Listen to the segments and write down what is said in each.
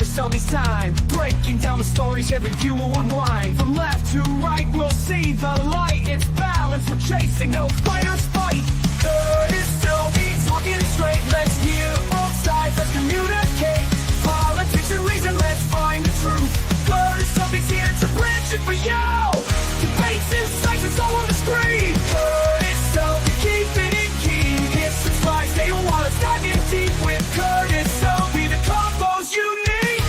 Curtis Selby's time, breaking down the stories every view will unwind. From left to right, we'll see the light. It's balance we're chasing, no fighters fight. Curtis Selby talking straight. Let's hear both sides, let's communicate. Politics and reason, let's find the truth. Curtis Selby's here to bridge it for you. Debates, insights, it's all on the screen. Curtis Selby, keeping it keen. Hit subscribe, stay a while, let's dive in deep with Curtis Selby. The combos you need.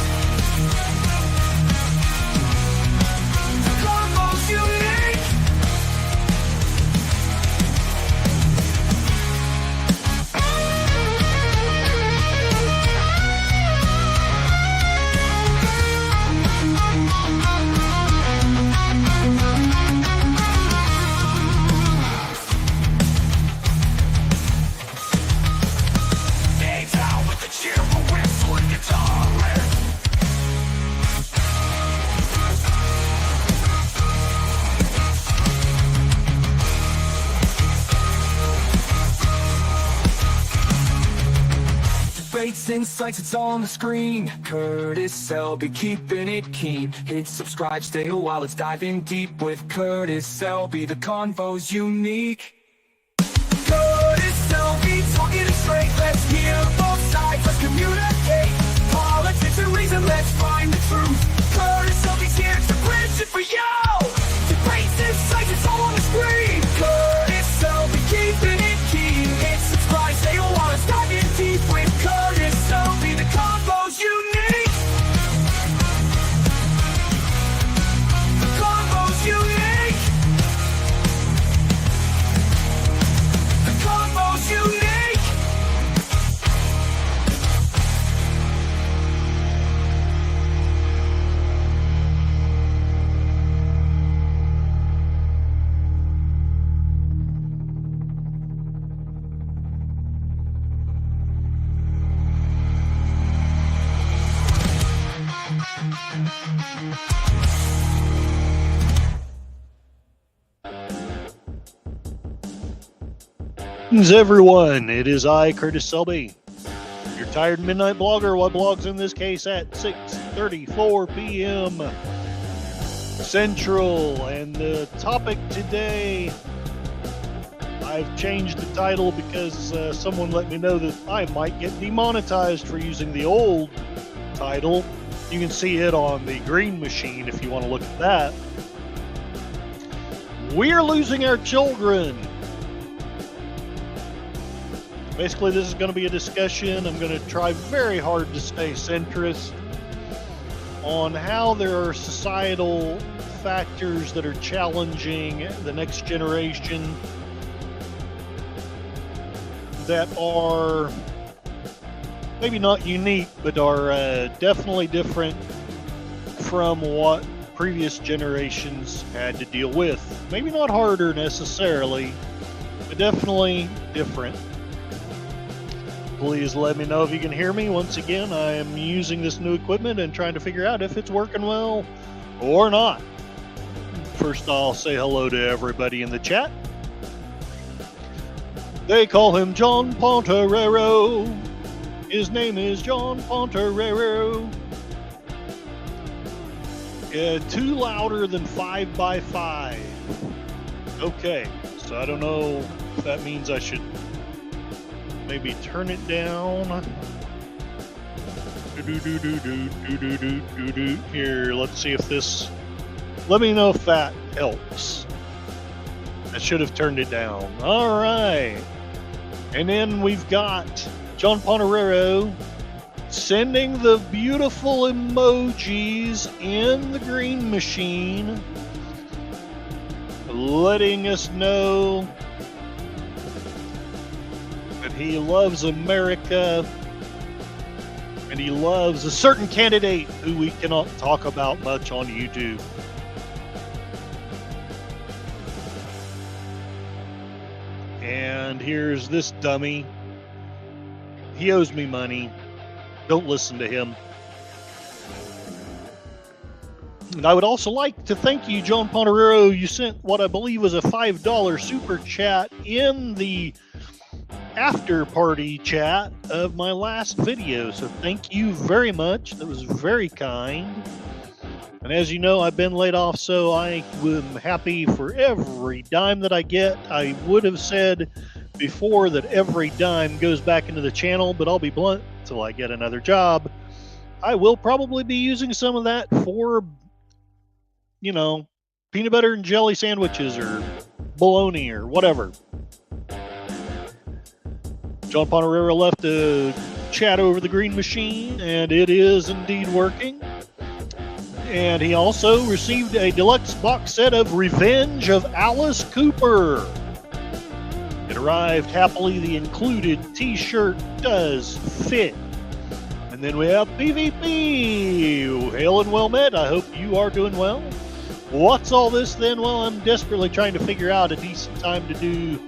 The combos you need. Dave's out with the cheerful whistle and guitar riff. Debates, insights, it's all on the screen. Curtis Selby, keeping it keen. Hit subscribe, stay a while, let's dive in deep with Curtis Selby. The convo's unique. Curtis Selby, talking it straight. Let's hear both sides, let's communicate. Politics and reason, let's find the truth. Curtis Selby's here to bridge it for you. Debates, insights, it's all on the screen. Curtis Selby, keeping it keen. Hit subscribe, stay a while, let's dive in deep with Curtis Selby. The combos you need. The combos you need. The combos you need. Greetings, everyone. It is I, Curtis Selby, your tired midnight blogger. What blogs in this case at 6:34 p.m. Central. And the topic today, I've changed the title because someone let me know that I might get demonetized for using the old title. You can see it on the Green Machine if you want to look at that. We're losing our children. Basically, this is going to be a discussion. I'm going to try very hard to stay centrist on how there are societal factors that are challenging the next generation that are maybe not unique, but are definitely different from what previous generations had to deal with. Maybe not harder necessarily, but definitely different. Please let me know if you can hear me. Once again, I am using this new equipment and trying to figure out if it's working well or not. First, I'll say hello to everybody in the chat. They call him John Ponterero. His name is John Ponterero. Too louder than 5x5. Okay, so I don't know if that means I should maybe turn it down. Here, let's see if this. Let me know if that helps. I should have turned it down. All right. And then we've got John Ponterero sending the beautiful emojis in the Green Machine, letting us know that he loves America and he loves a certain candidate who we cannot talk about much on YouTube. And here's this dummy. He owes me money. Don't listen to him. And I would also like to thank you, John Ponterero. You sent what I believe was a $5 super chat in the after party chat of my last video. So thank you very much. That was very kind. And as you know, I've been laid off, so I am happy for every dime that I get. I would have said before that every dime goes back into the channel, but I'll be blunt, till I get another job. I will probably be using some of that for, you know, peanut butter and jelly sandwiches or bologna or whatever. John Ponterera left a chat over the green machine, and it is indeed working. And he also received a deluxe box set of Revenge of Alice Cooper. It arrived happily. The included t-shirt does fit. And then we have PvP. Hail and well met. I hope you are doing well. What's all this then? Well, I'm desperately trying to figure out a decent time to do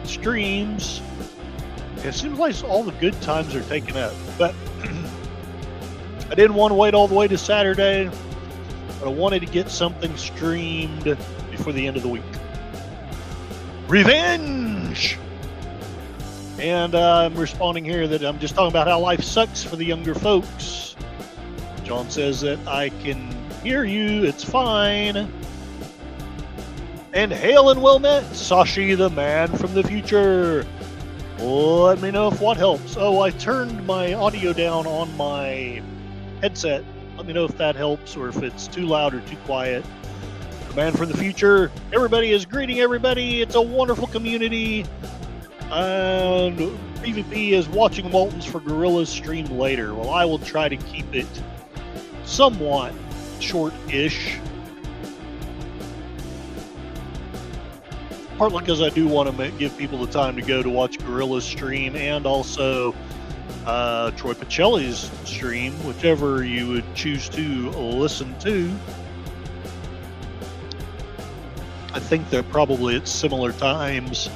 streams. It seems like all the good times are taken up. But I didn't want to wait all the way to Saturday. But I wanted to get something streamed before the end of the week. Revenge! And I'm responding here that I'm just talking about how life sucks for the younger folks. John says that I can hear you, it's fine. And hail and well met, Sashi the man from the future. Let me know if what helps. Oh, I turned my audio down on my headset. Let me know if that helps or if it's too loud or too quiet. The man from the future. Everybody is greeting everybody. It's a wonderful community. And PvP is watching Waltons for Gorillas stream later. Well, I will try to keep it somewhat short-ish. Partly because I do want to give people the time to go to watch Gorillas stream, and also Troy Pacelli's stream, whichever you would choose to listen to. I think they're probably at similar times.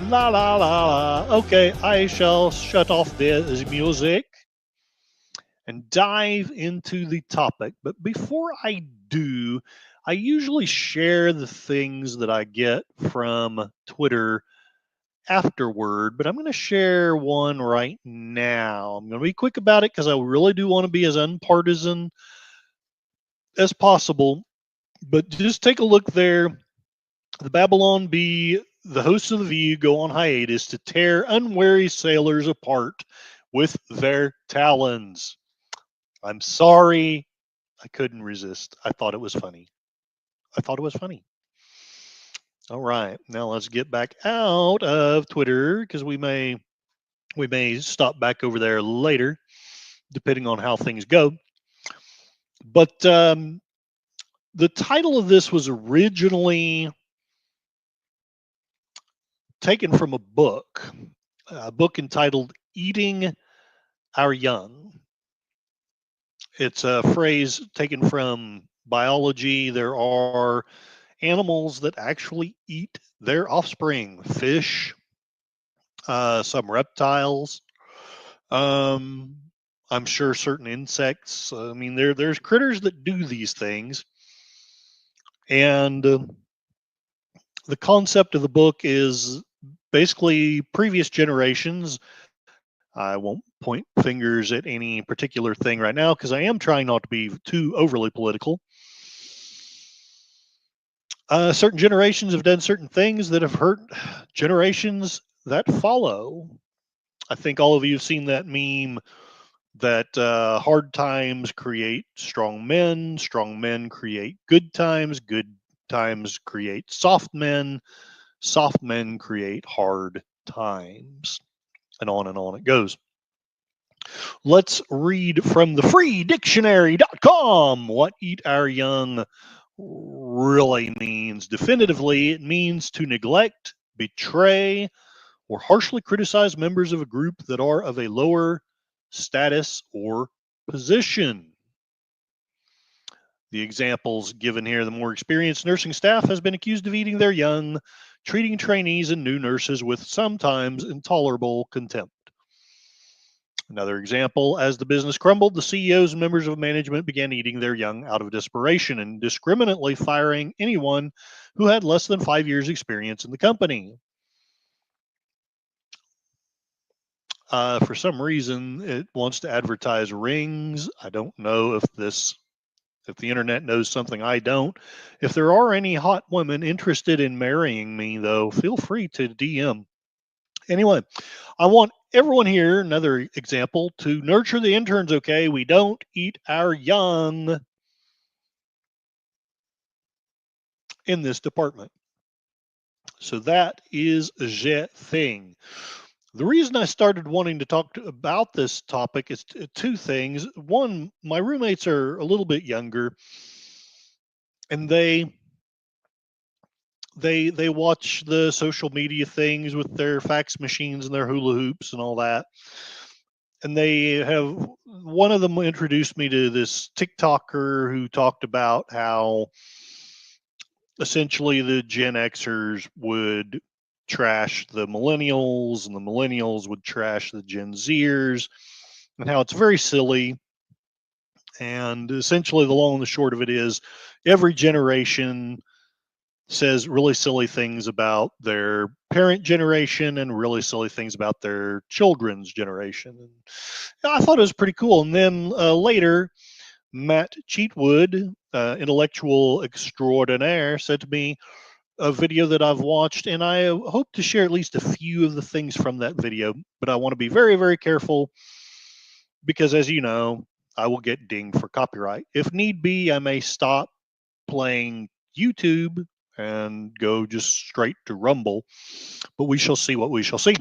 La la la la. Okay, I shall shut off the music and dive into the topic. But before I do, I usually share the things that I get from Twitter afterward, but I'm going to share one right now. I'm going to be quick about it because I really do want to be as unpartisan as possible. But just take a look there. The Babylon Bee, the hosts of The View, go on hiatus to tear unwary sailors apart with their talons. I'm sorry. I couldn't resist. I thought it was funny. All right, now let's get back out of Twitter because we may stop back over there later, depending on how things go. But the title of this was originally taken from a book entitled "Eating Our Young." It's a phrase taken from biology. There are animals that actually eat their offspring, fish, some reptiles. I'm sure certain insects. I mean, there's critters that do these things. And the concept of the book is basically previous generations. I won't point fingers at any particular thing right now because I am trying not to be too overly political. Certain generations have done certain things that have hurt generations that follow. I think all of you have seen that meme that hard times create strong men create good times create soft men create hard times, and on it goes. Let's read from the freedictionary.com what eat our young really means. Definitively, it means to neglect, betray, or harshly criticize members of a group that are of a lower status or position. The examples given here: the more experienced nursing staff has been accused of eating their young, treating trainees and new nurses with sometimes intolerable contempt. Another example: as the business crumbled, the CEOs and members of management began eating their young out of desperation and indiscriminately firing anyone who had less than 5 years experience in the company. For some reason, it wants to advertise rings. I don't know if the internet knows something I don't. If there are any hot women interested in marrying me, though, feel free to DM. Anyway, I want everyone here, another example, to nurture the interns, okay? We don't eat our young in this department. So that is the thing. The reason I started wanting to talk about this topic is two things. One, my roommates are a little bit younger, and they watch the social media things with their fax machines and their hula hoops and all that. And they have, one of them introduced me to this TikToker who talked about how essentially the Gen Xers would trash the millennials and the millennials would trash the Gen Zers, and how it's very silly. And essentially the long and the short of it is every generation says really silly things about their parent generation and really silly things about their children's generation. And I thought it was pretty cool. And then later, Matt Cheatwood, intellectual extraordinaire, said to me a video that I've watched, and I hope to share at least a few of the things from that video, but I want to be very, very careful because, as you know, I will get dinged for copyright. If need be, I may stop playing YouTube and go just straight to Rumble, but we shall see what we shall see.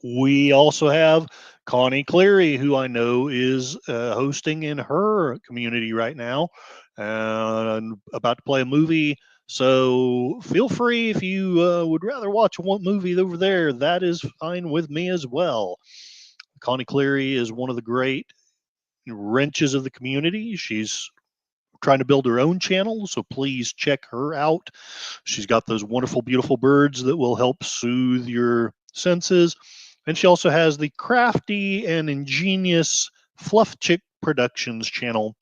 We also have Connie Cleary, who I know is hosting in her community right now and about to play a movie. So feel free if you would rather watch one movie over there, that is fine with me as well. Connie Cleary is one of the great wrenches of the community. She's trying to build her own channel, so please check her out. She's got those wonderful, beautiful birds that will help soothe your senses. And she also has the crafty and ingenious Fluff Chick Productions channel.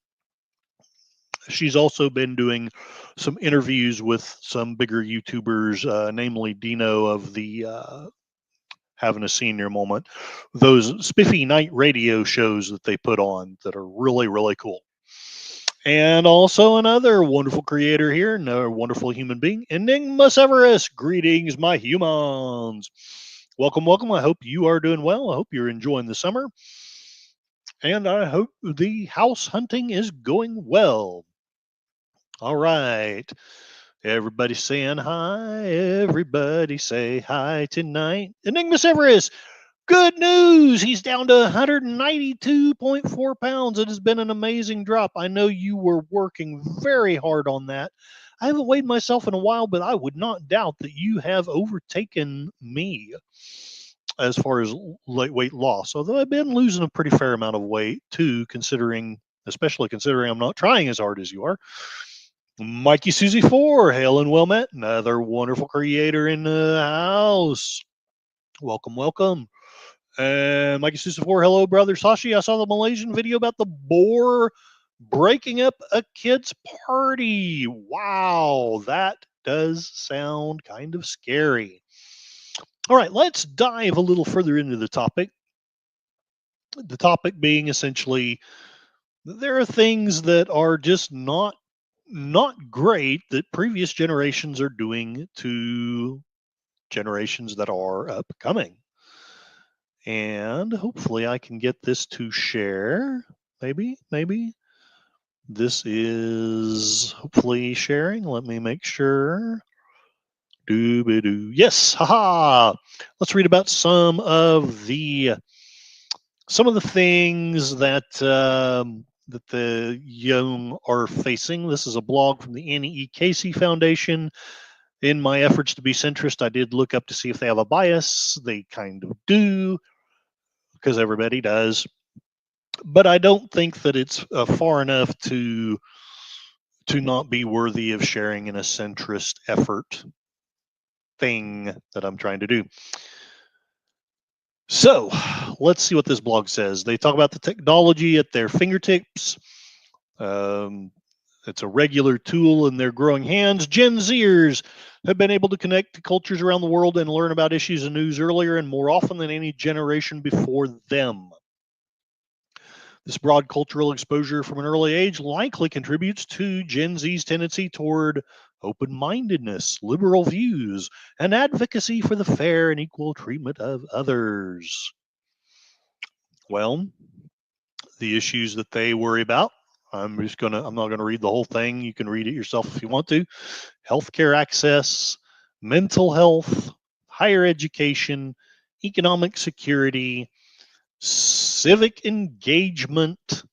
She's also been doing some interviews with some bigger YouTubers, namely Dino of the Having a Senior Moment. Those spiffy night radio shows that they put on that are really, really cool. And also another wonderful creator here, another wonderful human being, Enigma Severus. Greetings, my humans. Welcome, welcome. I hope you are doing well. I hope you're enjoying the summer. And I hope the house hunting is going well. All right. Everybody saying hi. Everybody say hi tonight. Enigma Severus. Good news! He's down to 192.4 pounds. It has been an amazing drop. I know you were working very hard on that. I haven't weighed myself in a while, but I would not doubt that you have overtaken me as far as weight loss. Although I've been losing a pretty fair amount of weight too, especially considering I'm not trying as hard as you are. Mikey Susie 4, hail and well met. Another wonderful creator in the house. Welcome, welcome. Mikey Susie 4, hello, brother Sashi. I saw the Malaysian video about the boar breaking up a kid's party. Wow, that does sound kind of scary. All right, let's dive a little further into the topic. The topic being essentially, there are things that are just not great that previous generations are doing to generations that are upcoming. And hopefully I can get this to share. Maybe. This is hopefully sharing. Let me make sure. Doo-ba-doo. Yes, haha. Let's read about some of the things that that the young are facing. This is a blog from the Annie E. Casey Foundation. In my efforts to be centrist, I did look up to see if they have a bias. They kind of do, because everybody does. But I don't think that it's far enough to not be worthy of sharing in a centrist effort thing that I'm trying to do. So let's see what this blog says. They talk about the technology at their fingertips. It's a regular tool in their growing hands. Gen Zers have been able to connect to cultures around the world and learn about issues and news earlier and more often than any generation before them. This broad cultural exposure from an early age likely contributes to Gen Z's tendency toward open-mindedness, liberal views, and advocacy for the fair and equal treatment of others. Well, the issues that they worry about, I'm not gonna read the whole thing. You can read it yourself if you want to. Healthcare access, mental health, higher education, economic security, civic engagement.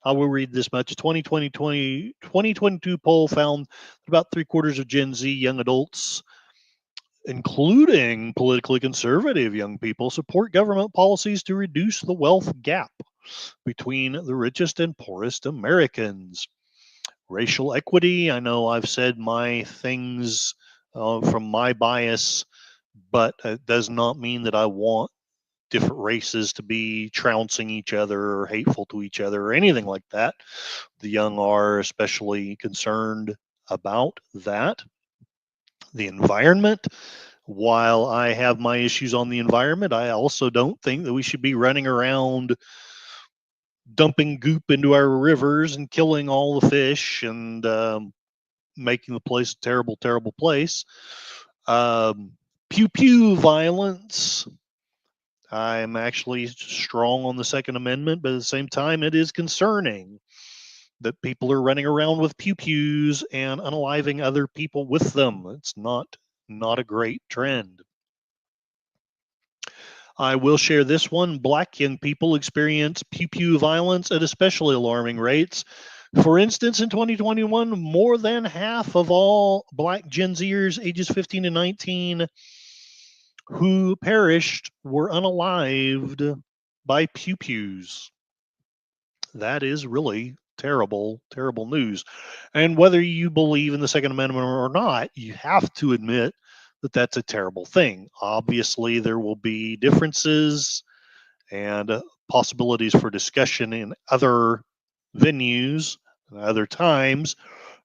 I will read this much. 2022 poll found that about 3/4 of Gen Z young adults, including politically conservative young people, support government policies to reduce the wealth gap between the richest and poorest Americans. Racial equity. I know I've said my things from my bias, but it does not mean that I want different races to be trouncing each other or hateful to each other or anything like that. The young are especially concerned about that. The environment. While I have my issues on the environment, I also don't think that we should be running around dumping goop into our rivers and killing all the fish and making the place a terrible, terrible place. Pew pew violence. I'm actually strong on the Second Amendment, but at the same time, it is concerning that people are running around with pew pews and unaliving other people with them. It's not a great trend. I will share this one. Black young people experience pew pew violence at especially alarming rates. For instance, in 2021, more than half of all Black Gen Zers ages 15 to 19 who perished were unalived by pew pews. That is really terrible, terrible news. And whether you believe in the Second Amendment or not, you have to admit that that's a terrible thing. Obviously, there will be differences and possibilities for discussion in other venues and other times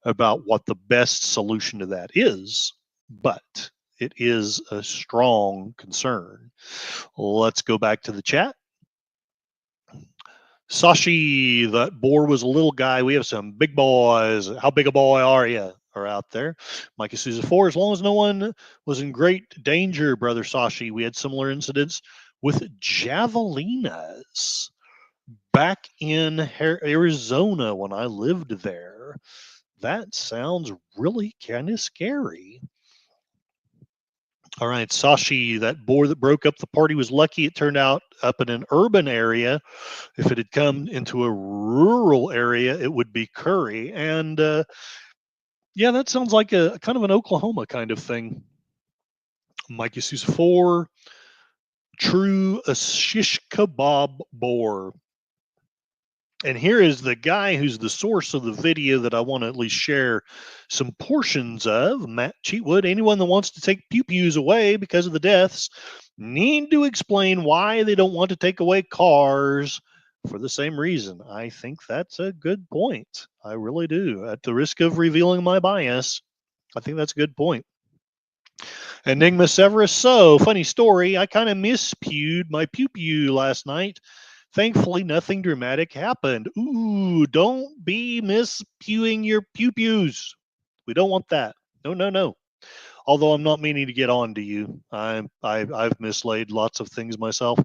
about what the best solution to that is, but it is a strong concern. Let's go back to the chat. Sashi, that boar was a little guy. We have some big boys. How big a boy are you? Are out there. Mikey Souza 4, as long as no one was in great danger, brother Sashi. We had similar incidents with javelinas back in Arizona when I lived there. That sounds really kind of scary. All right, Sashi, that boar that broke up the party was lucky it turned out up in an urban area. If it had come into a rural area, it would be curry. And yeah, that sounds like a kind of an Oklahoma kind of thing. Mikey Sousa 4, true a shish kebab boar. And here is the guy who's the source of the video that I want to at least share some portions of. Matt Cheatwood. Anyone that wants to take pew pews away because of the deaths need to explain why they don't want to take away cars for the same reason. I think that's a good point. I really do. At the risk of revealing my bias, I think that's a good point. Enigma Severus. So, funny story. I kind of mispewed my pew pew last night. Thankfully, nothing dramatic happened. Ooh, don't be mispewing your pew pews. We don't want that. No, no, no. Although I'm not meaning to get on to you. I've mislaid lots of things myself.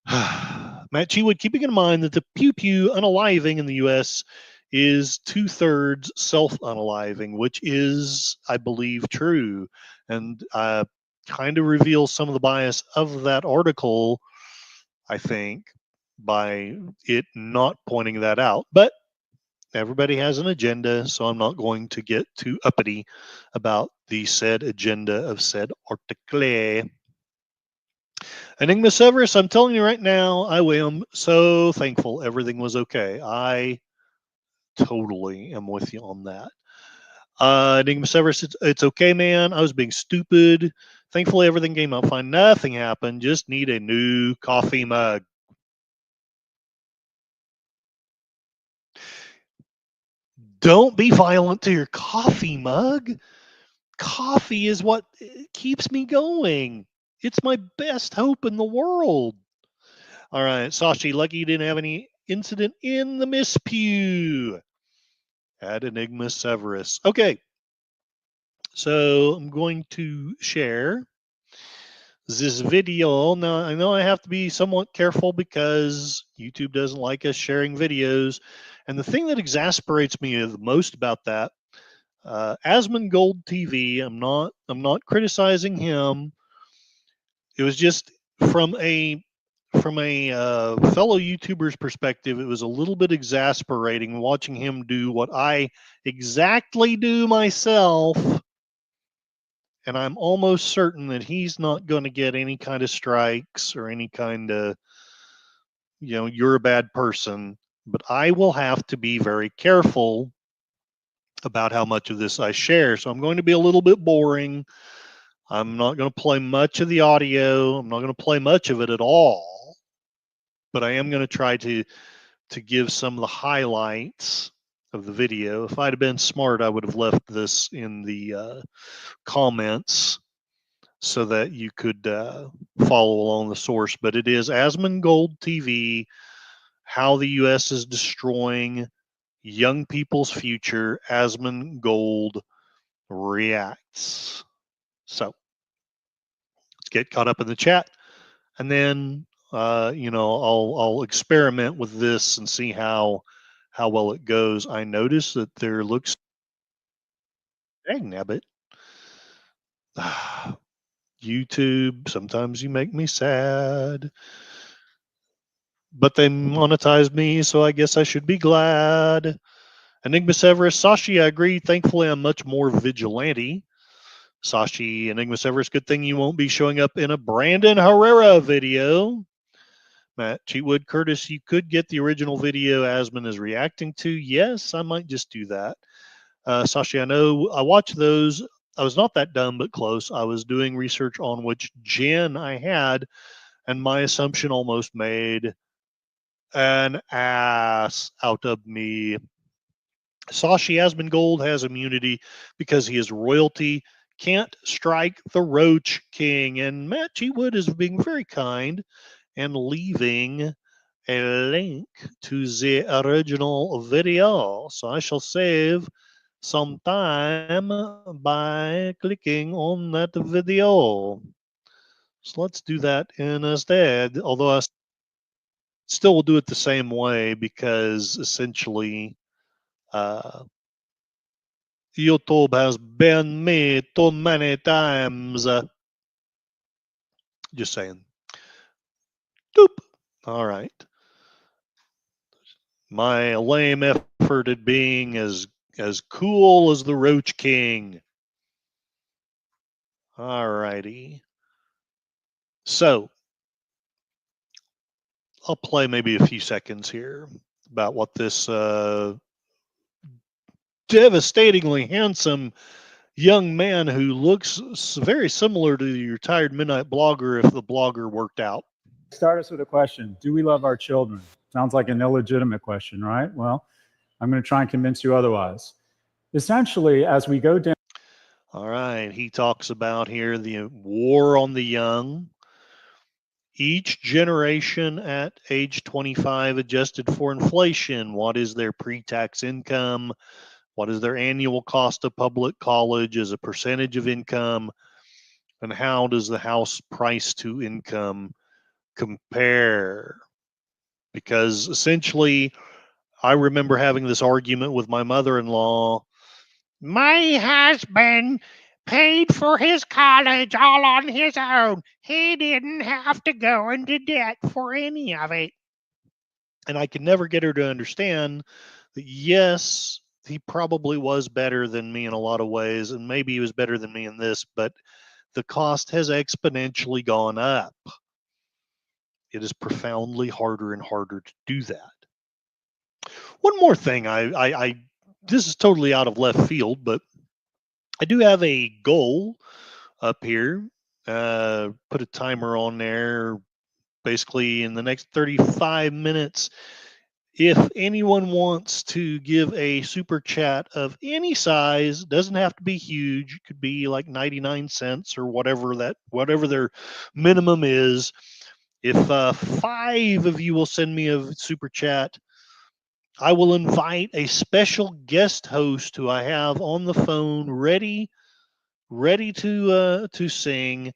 Matt Cheatwood, keeping in mind that the pew pew unaliving in the U.S. is 2/3 self-unaliving, which is, I believe, true. And kind of reveals some of the bias of that article, I think, by it not pointing that out. But everybody has an agenda, so I'm not going to get too uppity about the said agenda of said article. Enigma Severus, I'm telling you right now, I am so thankful everything was okay. I totally am with you on that. Enigma Severus, it's okay, man. I was being stupid. Thankfully, everything came out fine. Nothing happened. Just need a new coffee mug. Don't be violent to your coffee mug. coffee is what keeps me going. It's my best hope in the world. All right, Sashi, lucky you didn't have any incident in the Miss Pew. At Enigma Severus. Okay, so I'm going to share this video. Now, I know I have to be somewhat careful because YouTube doesn't like us sharing videos. And the thing that exasperates me the most about that, Asmongold TV, I'm not criticizing him. It was just from a fellow YouTuber's perspective, it was a little bit exasperating watching him do what I exactly do myself. And I'm almost certain that he's not going to get any kind of strikes or any kind of, you're a bad person. But I will have to be very careful about how much of this I share. So I'm going to be a little bit boring. I'm not going to play much of the audio. I'm not going to play much of it at all. But I am going to try to give some of the highlights of the video. If I'd have been smart, I would have left this in the comments so that you could follow along the source. But it is Asmongold TV, how the U.S. is destroying young people's future. Asmongold reacts. So let's get caught up in the chat, and then I'll experiment with this and see how well it goes. I notice that there looks, dang nabbit. YouTube, sometimes you make me sad. But they monetized me, so I guess I should be glad. Enigma Severus, Sashi, I agree. Thankfully, I'm much more vigilante. Sashi, Enigma Severus, good thing you won't be showing up in a Brandon Herrera video. Matt Cheatwood, Curtis, you could get the original video Asmon is reacting to. Yes, I might just do that. Sashi, I know I watched those. I was not that dumb, but close. I was doing research on which gen I had, and my assumption almost made an ass out of me. Sashi Asmongold has immunity because he is royalty. Can't strike the Roach King. And Matt Cheatwood is being very kind and leaving a link to the original video. So I shall save some time by clicking on that video. So let's do that instead. Although I still will do it the same way because essentially YouTube has banned me too many times. Just saying. Doop. All right. My lame effort at being as cool as the Roach King. All righty. So I'll play maybe a few seconds here about what this devastatingly handsome young man who looks very similar to the retired Midnight Blogger if the blogger worked out. Start us with a question. Do we love our children? Sounds like an illegitimate question, right? Well, I'm going to try and convince you otherwise. Essentially, as we go down. All right. He talks about here the war on the young. Each generation at age 25 adjusted for inflation. What is their pre-tax income? What is their annual cost of public college as a percentage of income? And how does the house price to income compare? Because essentially, I remember having this argument with my mother-in-law. My husband paid for his college all on his own. He didn't have to go into debt for any of it. And I could never get her to understand that, yes, he probably was better than me in a lot of ways, and maybe he was better than me in this, but the cost has exponentially gone up. It is profoundly harder and harder to do that. One more thing, I this is totally out of left field, but I do have a goal up here. Put a timer on there. Basically, in the next 35 minutes, If anyone wants to give a super chat of any size, doesn't have to be huge. It could be like 99 cents or whatever their minimum is. If 5 of you will send me a super chat, I will invite a special guest host who I have on the phone ready to sing.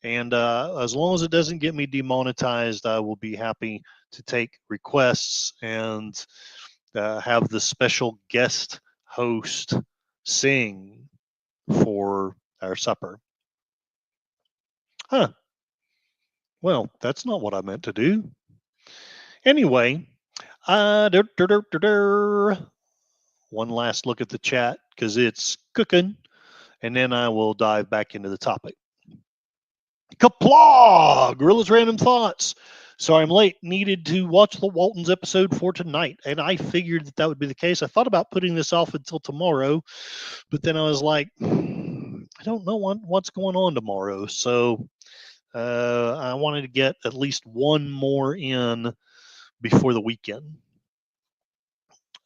And as long as it doesn't get me demonetized, I will be happy to take requests and have the special guest host sing for our supper. Huh. Well, that's not what I meant to do. Anyway, one last look at the chat because it's cooking, and then I will dive back into the topic. Kapla! Gorilla's Random Thoughts. Sorry I'm late. Needed to watch the Waltons episode for tonight, and I figured that would be the case. I thought about putting this off until tomorrow, but then I was like, I don't know what's going on tomorrow, so I wanted to get at least one more in before the weekend.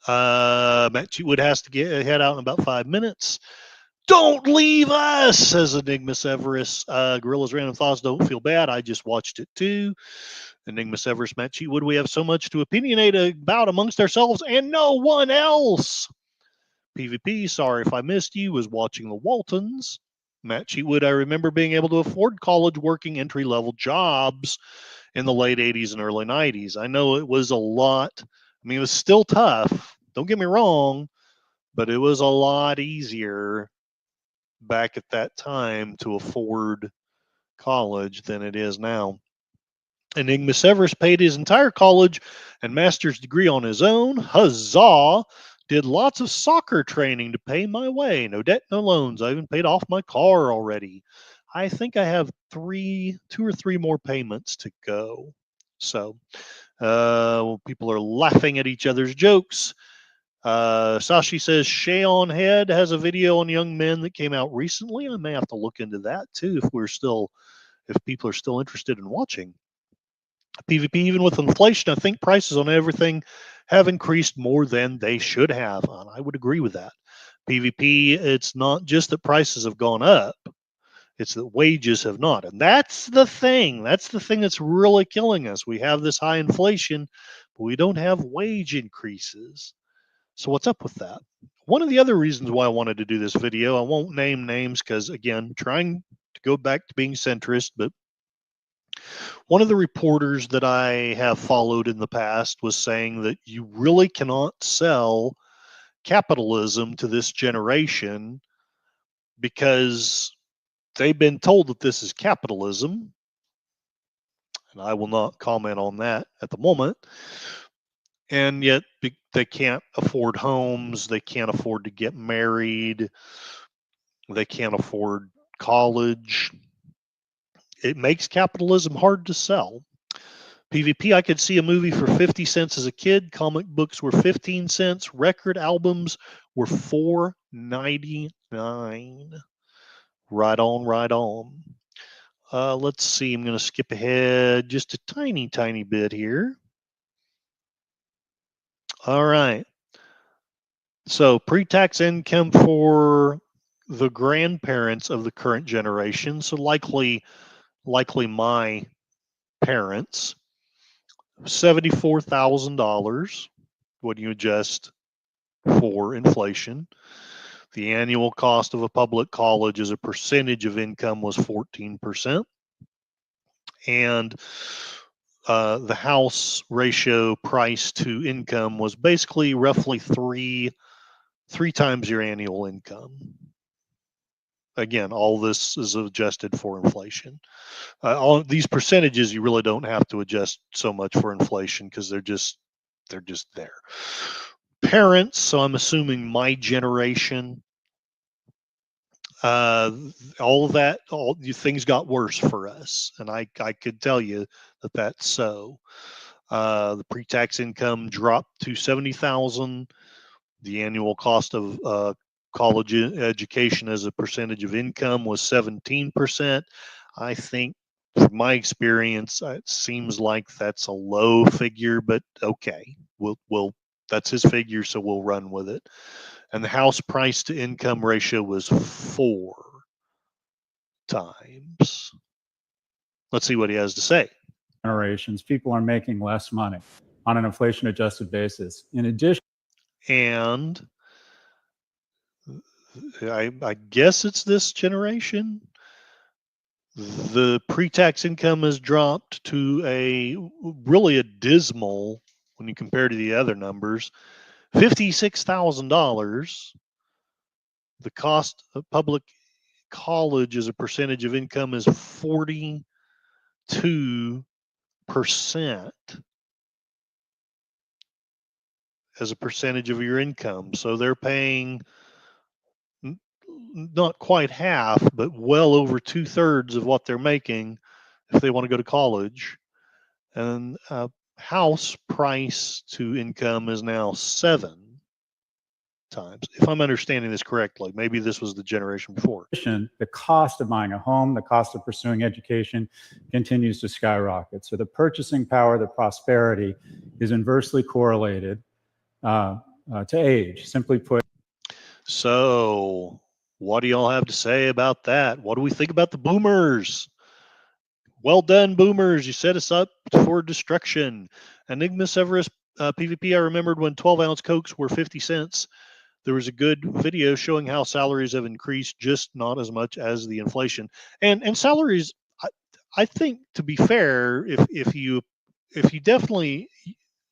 Matt Cheatwood has to head out in about 5 minutes. Don't leave us, says Enigma Severus. Gorilla's Random Thoughts, don't feel bad. I just watched it too. Enigma Severus, Matt Cheatwood, we have so much to opinionate about amongst ourselves and no one else. PvP, sorry if I missed you, was watching the Waltons. Matt Cheatwood, I remember being able to afford college working entry-level jobs in the late 80s and early 90s. I know it was a lot. I mean, it was still tough. Don't get me wrong, but it was a lot easier back at that time to afford college than it is now. Enigma Severus paid his entire college and master's degree on his own. Huzzah! Did lots of soccer training to pay my way. No debt, no loans. I even paid off my car already. I think I have 2 or 3 more payments to go. So, people are laughing at each other's jokes. Sashi says Shayon Head has a video on young men that came out recently. I may have to look into that too if people are still interested in watching. PvP, even with inflation, I think prices on everything have increased more than they should have. And I would agree with that. PvP, it's not just that prices have gone up, it's that wages have not. And that's the thing. That's the thing that's really killing us. We have this high inflation, but we don't have wage increases. So what's up with that? One of the other reasons why I wanted to do this video, I won't name names because, again, trying to go back to being centrist, but one of the reporters that I have followed in the past was saying that you really cannot sell capitalism to this generation because they've been told that this is capitalism. And I will not comment on that at the moment. And yet they can't afford homes, they can't afford to get married, they can't afford college. It makes capitalism hard to sell. PvP, I could see a movie for 50 cents as a kid. Comic books were 15 cents. Record albums were $4.99. Right on, right on. Let's see. I'm going to skip ahead just a tiny, tiny bit here. All right. So pre-tax income for the grandparents of the current generation, so likely my parents, $74,000 when you adjust for inflation. The annual cost of a public college as a percentage of income was 14%. And the house ratio price to income was basically roughly three times your annual income. Again, all this is adjusted for inflation. All these percentages, you really don't have to adjust so much for inflation because they're just there. Parents, so I'm assuming my generation, all things got worse for us, and I could tell you that that's so. The pre-tax income dropped to $70,000. The annual cost of college education as a percentage of income was 17%. I think from my experience, it seems like that's a low figure, but okay, we'll that's his figure, so we'll run with it. And the house price to income ratio was 4 times. Let's see what he has to say. Generations, people are making less money on an inflation adjusted basis. In addition, And I guess it's this generation. The pre-tax income has dropped to a dismal, when you compare to the other numbers, $56,000. The cost of public college as a percentage of income is 42% as a percentage of your income. So they're paying not quite half, but well over 2/3 of what they're making if they want to go to college. And house price to income is now 7 times. If I'm understanding this correctly, maybe this was the generation before. the cost of buying a home, the cost of pursuing education continues to skyrocket. So the purchasing power, the prosperity is inversely correlated to age. Simply put. So what do y'all have to say about that? What do we think about the boomers? Well done, boomers. You set us up for destruction. Enigma Severus PvP, I remembered when 12-ounce Cokes were 50 cents. There was a good video showing how salaries have increased, just not as much as the inflation. And salaries, I think, to be fair, if you definitely,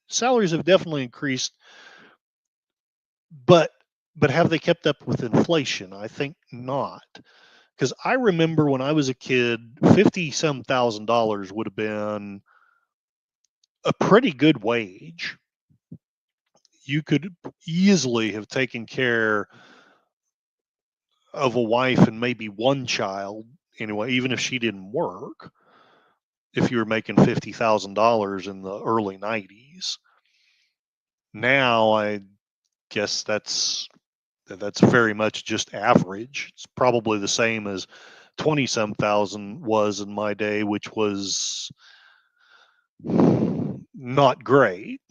salaries have definitely increased, but have they kept up with inflation? I think not. Because I remember when I was a kid, $50-some thousand would have been a pretty good wage. You could easily have taken care of a wife and maybe one child, anyway, even if she didn't work, if you were making $50,000 in the early 90s. Now, I guess that's very much just average. It's probably the same as 20-some thousand was in my day, which was not great.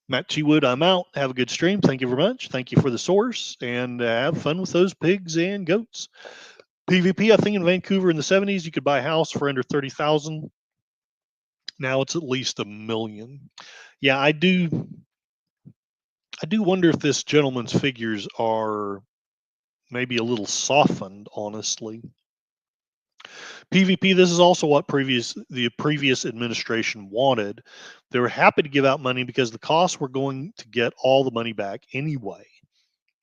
Matt Chewood, I'm out. Have a good stream. Thank you very much. Thank you for the source, and have fun with those pigs and goats. PvP, I think in Vancouver in the 70s, you could buy a house for under 30,000. Now it's at least $1 million. Yeah, I do wonder if this gentleman's figures are maybe a little softened, honestly. PvP, this is also what the previous administration wanted. They were happy to give out money because the costs were going to get all the money back anyway.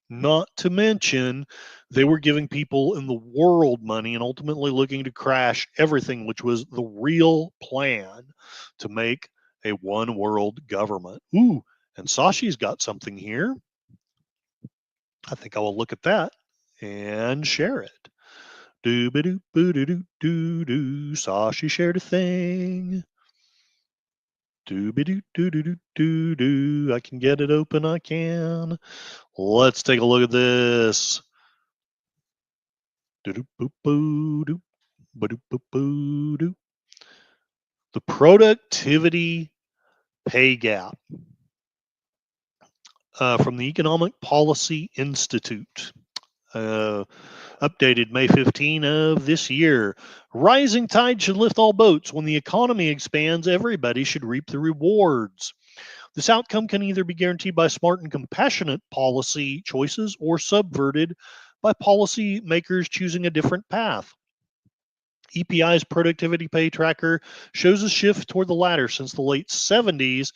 Not to mention, they were giving people in the world money and ultimately looking to crash everything, which was the real plan to make a one world government. Ooh, and Sashi's got something here. I think I will look at that and share it. Doo-ba-doo-boo-doo-doo-doo-doo. Sashi shared a thing. Doo-ba-doo-doo-doo-doo-doo. I can get it open, I can. Let's take a look at this. Doo-doo-boo-boo-doo. Ba-doo-boo-boo-doo. The productivity pay gap from the Economic Policy Institute. Updated May 15 of this year. Rising tide should lift all boats. When the economy expands, everybody should reap the rewards. This outcome can either be guaranteed by smart and compassionate policy choices or subverted by policy makers choosing a different path. EPI's productivity pay tracker shows a shift toward the latter. Since the late 70s,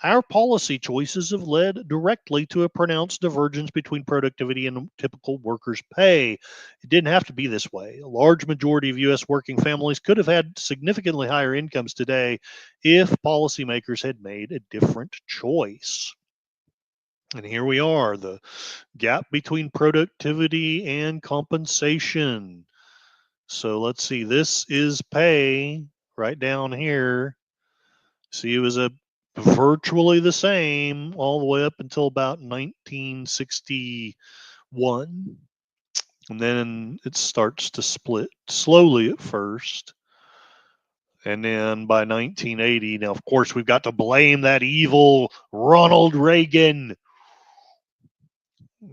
our policy choices have led directly to a pronounced divergence between productivity and typical workers' pay. It didn't have to be this way. A large majority of U.S. working families could have had significantly higher incomes today if policymakers had made a different choice. And here we are, the gap between productivity and compensation. So let's see, this is pay right down here. See, it was virtually the same all the way up until about 1961. And then it starts to split slowly at first. And then by 1980, now, of course, we've got to blame that evil Ronald Reagan.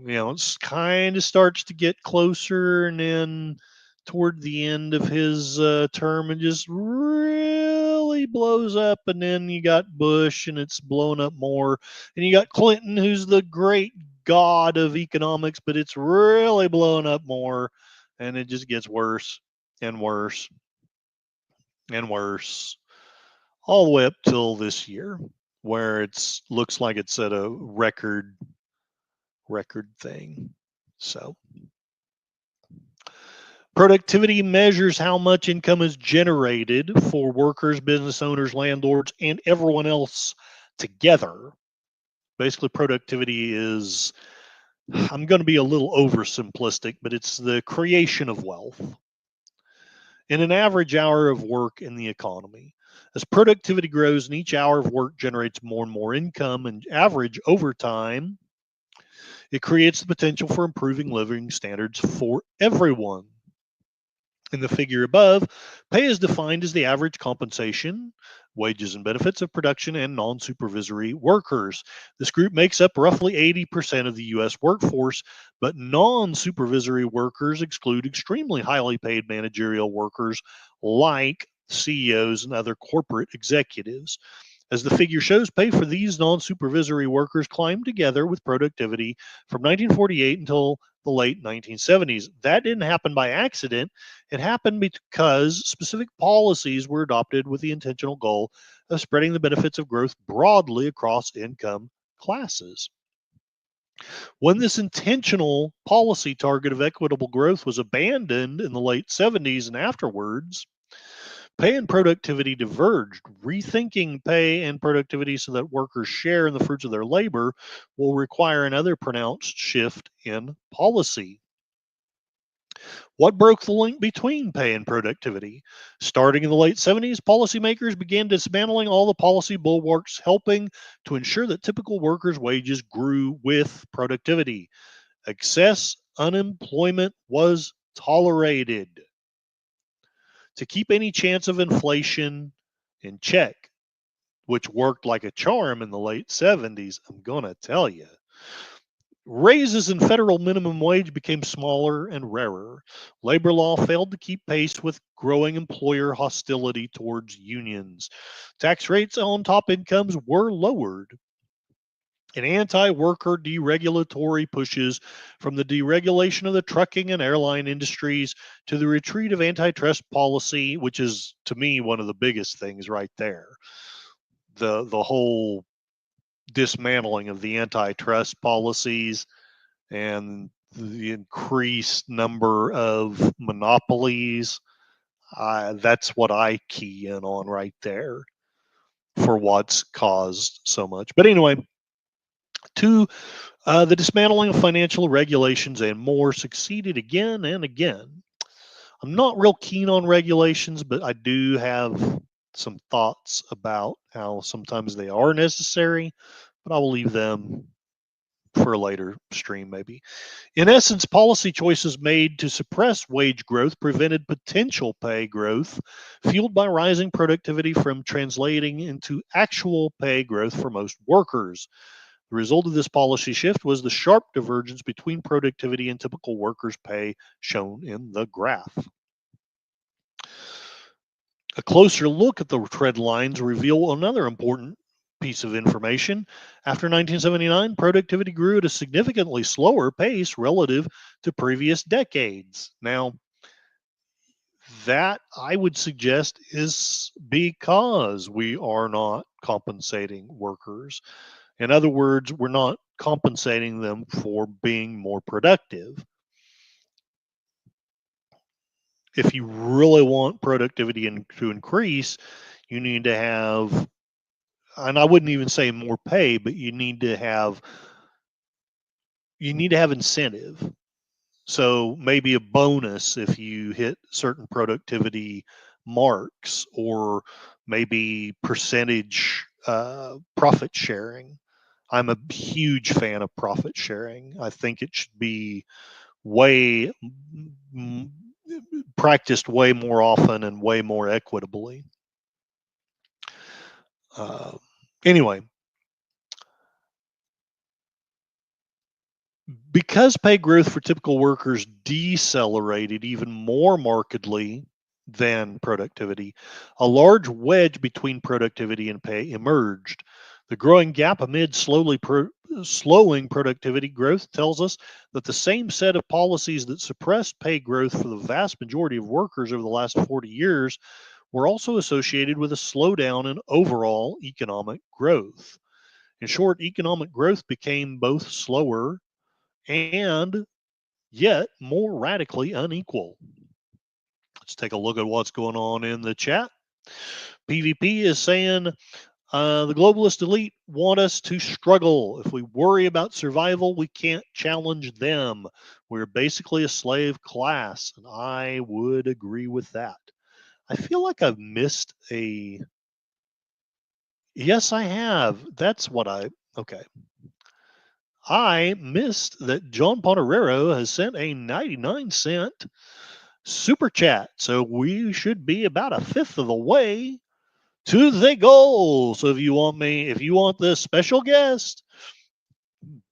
It's kind of starts to get closer, and then toward the end of his term, it just really blows up. And then you got Bush, and it's blown up more. And you got Clinton, who's the great god of economics, but it's really blown up more. And it just gets worse and worse and worse, all the way up till this year, where it's looks like it's at a record thing. So productivity measures how much income is generated for workers, business owners, landlords, and everyone else together. Basically, productivity is, I'm going to be a little oversimplistic, but it's the creation of wealth in an average hour of work in the economy. As productivity grows and each hour of work generates more and more income and average over time, it creates the potential for improving living standards for everyone. In the figure above, pay is defined as the average compensation, wages and benefits of production and non-supervisory workers. This group makes up roughly 80% of the U.S. workforce, but non-supervisory workers exclude extremely highly paid managerial workers like CEOs and other corporate executives. As the figure shows, pay for these non-supervisory workers climbed together with productivity from 1948 until the late 1970s. That didn't happen by accident. It happened because specific policies were adopted with the intentional goal of spreading the benefits of growth broadly across income classes. When this intentional policy target of equitable growth was abandoned in the late 70s and afterwards, pay and productivity diverged. Rethinking pay and productivity so that workers share in the fruits of their labor will require another pronounced shift in policy. What broke the link between pay and productivity? Starting in the late 70s, policymakers began dismantling all the policy bulwarks, helping to ensure that typical workers' wages grew with productivity. Excess unemployment was tolerated to keep any chance of inflation in check, which worked like a charm in the late 70s, I'm going to tell you. Raises in federal minimum wage became smaller and rarer. Labor law failed to keep pace with growing employer hostility towards unions. Tax rates on top incomes were lowered. And anti-worker deregulatory pushes, from the deregulation of the trucking and airline industries to the retreat of antitrust policy, which is, to me, one of the biggest things right there. The whole dismantling of the antitrust policies and the increased number of monopolies. That's what I key in on right there for what's caused so much. But anyway, to the dismantling of financial regulations and more succeeded again and again. I'm not real keen on regulations, but I do have some thoughts about how sometimes they are necessary, but I will leave them for a later stream maybe. In essence, policy choices made to suppress wage growth prevented potential pay growth, fueled by rising productivity from translating into actual pay growth for most workers. The result of this policy shift was the sharp divergence between productivity and typical workers' pay shown in the graph. A closer look at the trend lines reveal another important piece of information. After 1979, productivity grew at a significantly slower pace relative to previous decades. Now, that I would suggest is because we are not compensating workers. In other words, we're not compensating them for being more productive. If you really want productivity to increase, you need to have, and I wouldn't even say more pay, but you need to have incentive. So maybe a bonus if you hit certain productivity marks, or maybe percentage profit sharing. I'm a huge fan of profit sharing. I think it should be way practiced way more often and way more equitably. Anyway, because pay growth for typical workers decelerated even more markedly than productivity, a large wedge between productivity and pay emerged. The growing gap amid slowing productivity growth tells us that the same set of policies that suppressed pay growth for the vast majority of workers over the last 40 years were also associated with a slowdown in overall economic growth. In short, economic growth became both slower and yet more radically unequal. Let's take a look at what's going on in the chat. PvP is saying the globalist elite want us to struggle. If we worry about survival, we can't challenge them. We're basically a slave class, and I would agree with that. I feel like I've missed a... Yes, I have. That's what okay. I missed that John Ponterero has sent a 99-cent super chat. So we should be about a fifth of the way to the goal. So if you want this special guest,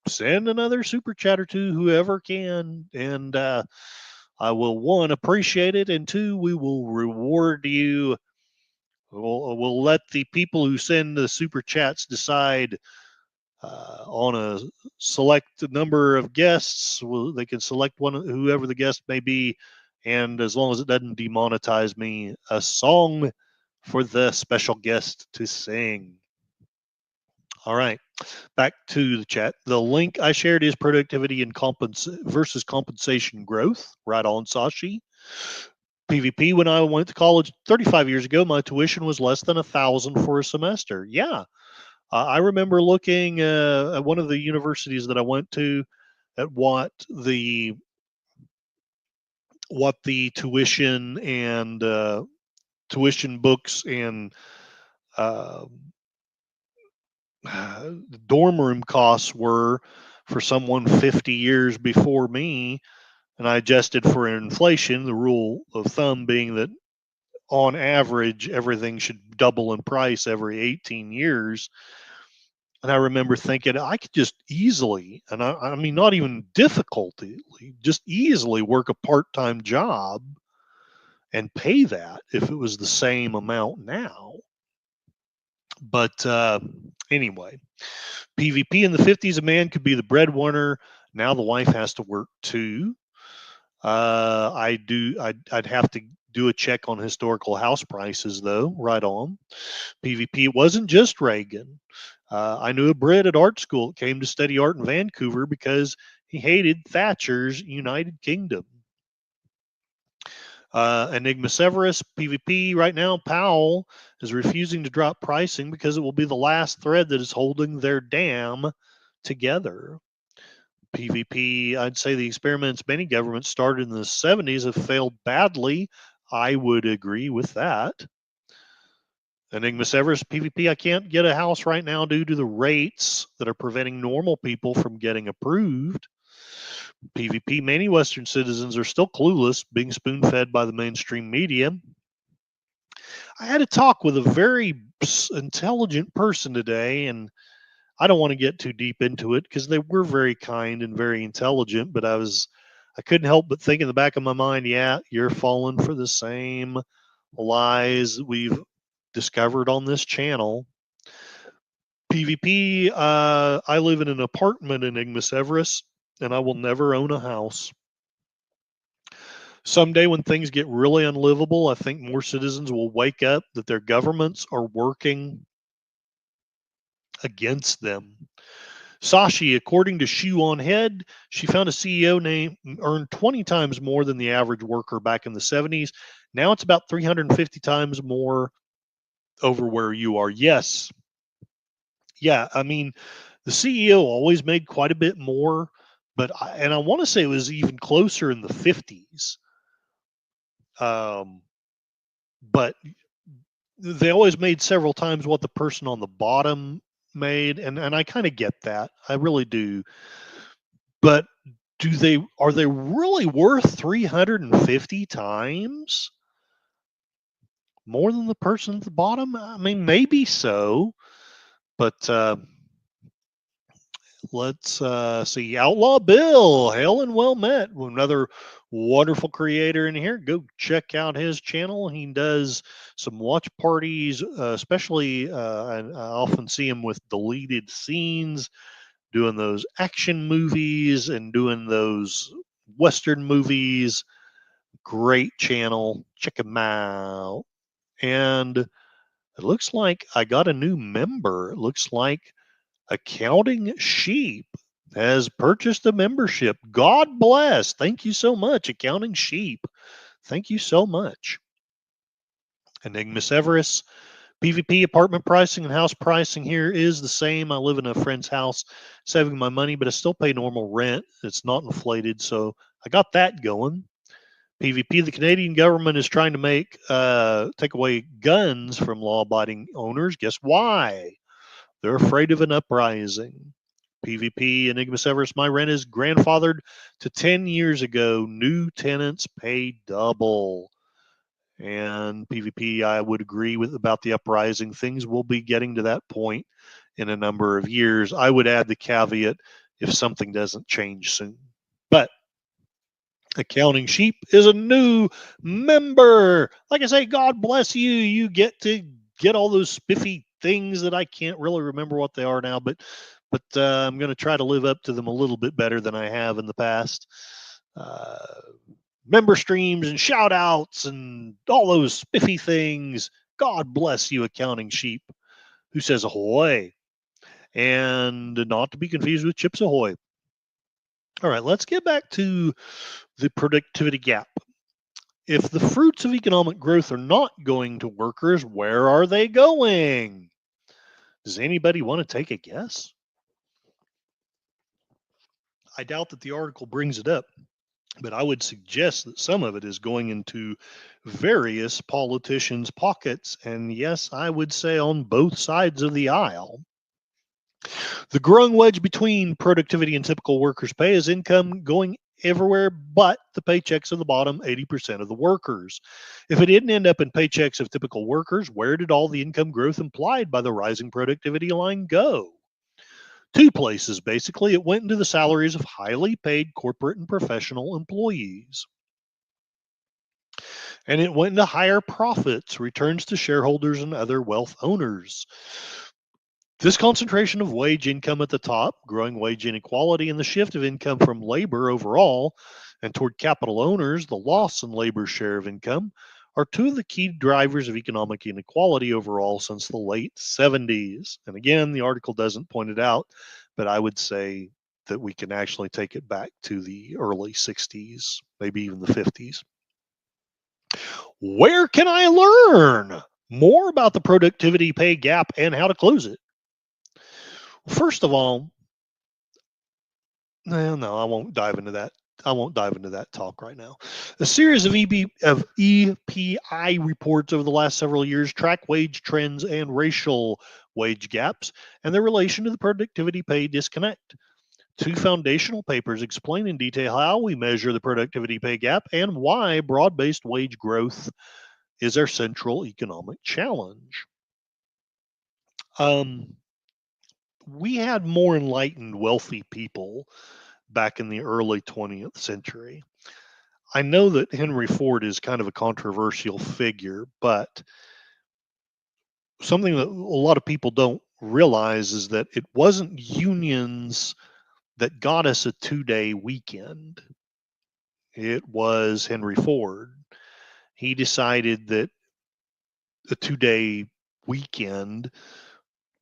send another super chat or two, whoever can. And I will, one, appreciate it. And two, we will reward you. We'll let the people who send the super chats decide on a select number of guests. They can select one, whoever the guest may be, and as long as it doesn't demonetize me, a song for the special guest to sing. All right, back to the chat. The link I shared is productivity and versus compensation growth. Right on, Sashi. PvP, when I went to college 35 years ago, my tuition was less than $1,000 for a semester. Yeah. I remember looking at one of the universities that I went to at what the tuition and tuition books and dorm room costs were for someone 50 years before me, and I adjusted for inflation, the rule of thumb being that on average everything should double in price every 18 years. And I remember thinking I could just easily, and I mean, not even difficultly, just easily work a part-time job and pay that if it was the same amount now. But anyway, PvP in the 50s, a man could be the breadwinner. Now the wife has to work too. I'd have to do a check on historical house prices, though. Right on. PvP, it wasn't just Reagan. I knew a Brit at art school that came to study art in Vancouver because he hated Thatcher's United Kingdom. Enigma Severus, PvP, right now, Powell is refusing to drop pricing because it will be the last thread that is holding their dam together. PvP, I'd say the experiments many governments started in the 70s have failed badly. I would agree with that. Enigma Severus, PvP, I can't get a house right now due to the rates that are preventing normal people from getting approved. PvP, many Western citizens are still clueless, being spoon-fed by the mainstream media. I had a talk with a very intelligent person today, and I don't want to get too deep into it because they were very kind and very intelligent, but I couldn't help but think in the back of my mind, yeah, you're falling for the same lies we've discovered on this channel. PvP, I live in an apartment in Enigma Severus, and I will never own a house. Someday when things get really unlivable, I think more citizens will wake up that their governments are working against them. Sashi, according to Shoe on Head, she found a CEO name earned 20 times more than the average worker back in the 70s. Now it's about 350 times more over where you are. Yes. Yeah, I mean, the CEO always made quite a bit more, but I want to say it was even closer in the 50s. But they always made several times what the person on the bottom made, and I kind of get that. I really do. But are they really worth 350 times more than the person at the bottom? I mean, maybe so, but let's see. Outlaw Bill, hail and well met. Another wonderful creator in here. Go check out his channel. He does some watch parties, especially, and I often see him with deleted scenes, doing those action movies and doing those Western movies. Great channel. Check him out. And it looks like I got a new member. It looks like Accounting Sheep has purchased a membership. God bless. Thank you so much, Accounting Sheep. Thank you so much. Enigma Severus. PvP apartment pricing and house pricing here is the same. I live in a friend's house, saving my money, but I still pay normal rent. It's not inflated, so I got that going. PvP, the Canadian government is trying to take away guns from law-abiding owners. Guess why? They're afraid of an uprising. PvP, Enigma Severus, my rent is grandfathered to 10 years ago. New tenants pay double. And PvP, I would agree with about the uprising. Things will be getting to that point in a number of years. I would add the caveat if something doesn't change soon. But Accounting Sheep is a new member. Like I say, God bless you. You get to get all those spiffy things that I can't really remember what they are now, but I'm going to try to live up to them a little bit better than I have in the past. Member streams and shout outs and all those spiffy things. God bless you, Accounting Sheep, who says ahoy. And not to be confused with Chips Ahoy. All right, let's get back to the productivity gap. If the fruits of economic growth are not going to workers, where are they going? Does anybody want to take a guess? I doubt that the article brings it up, but I would suggest that some of it is going into various politicians' pockets. And yes, I would say on both sides of the aisle. The growing wedge between productivity and typical workers' pay is income going everywhere but the paychecks of the bottom 80% of the workers. If it didn't end up in paychecks of typical workers, where did all the income growth implied by the rising productivity line go? Two places, basically. It went into the salaries of highly paid corporate and professional employees. And it went into higher profits, returns to shareholders and other wealth owners. This concentration of wage income at the top, growing wage inequality, and the shift of income from labor overall and toward capital owners, the loss in labor share of income, are two of the key drivers of economic inequality overall since the late 70s. And again, the article doesn't point it out, but I would say that we can actually take it back to the early 60s, maybe even the 50s. Where can I learn more about the productivity pay gap and how to close it? First of all, no, I won't dive into that. I won't dive into that talk right now. A series of EPI reports over the last several years track wage trends and racial wage gaps and their relation to the productivity pay disconnect. Two foundational papers explain in detail how we measure the productivity pay gap and why broad-based wage growth is our central economic challenge. We had more enlightened, wealthy people back in the early 20th century. I know that Henry Ford is kind of a controversial figure, but something that a lot of people don't realize is that it wasn't unions that got us a 2-day weekend. It was Henry Ford. He decided that a 2-day weekend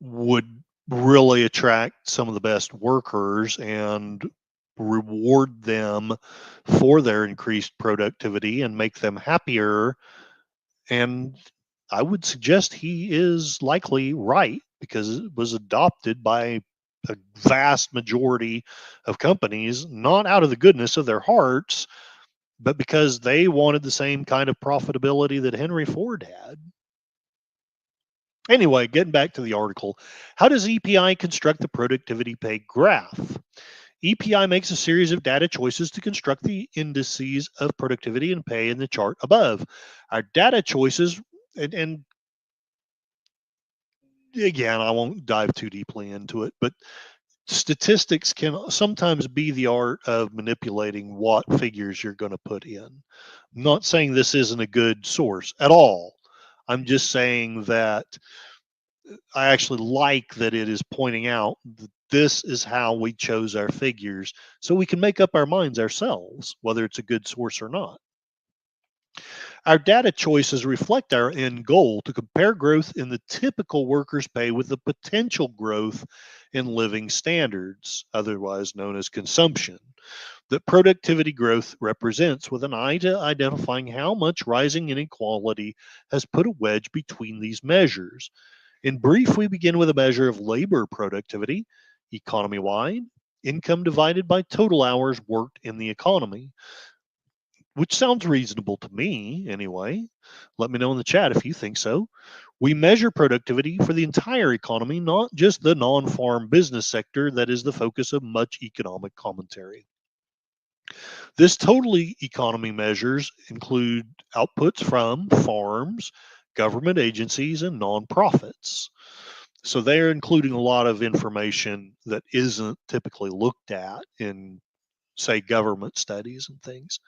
would really attract some of the best workers and reward them for their increased productivity and make them happier. And I would suggest he is likely right because it was adopted by a vast majority of companies, not out of the goodness of their hearts, but because they wanted the same kind of profitability that Henry Ford had. Anyway, getting back to the article, how does EPI construct the productivity pay graph? EPI makes a series of data choices to construct the indices of productivity and pay in the chart above. Our data choices, and again, I won't dive too deeply into it, but statistics can sometimes be the art of manipulating what figures you're going to put in. I'm not saying this isn't a good source at all. I'm just saying that I actually like that it is pointing out that this is how we chose our figures so we can make up our minds ourselves whether it's a good source or not. Our data choices reflect our end goal to compare growth in the typical worker's pay with the potential growth in living standards, otherwise known as consumption, that productivity growth represents, with an eye to identifying how much rising inequality has put a wedge between these measures. In brief, we begin with a measure of labor productivity, economy-wide, income divided by total hours worked in the economy, which sounds reasonable to me anyway. Let me know in the chat if you think so. We measure productivity for the entire economy, not just the non-farm business sector that is the focus of much economic commentary. This total economy measures include outputs from farms, government agencies, and nonprofits. So they're including a lot of information that isn't typically looked at in, say, government studies and things.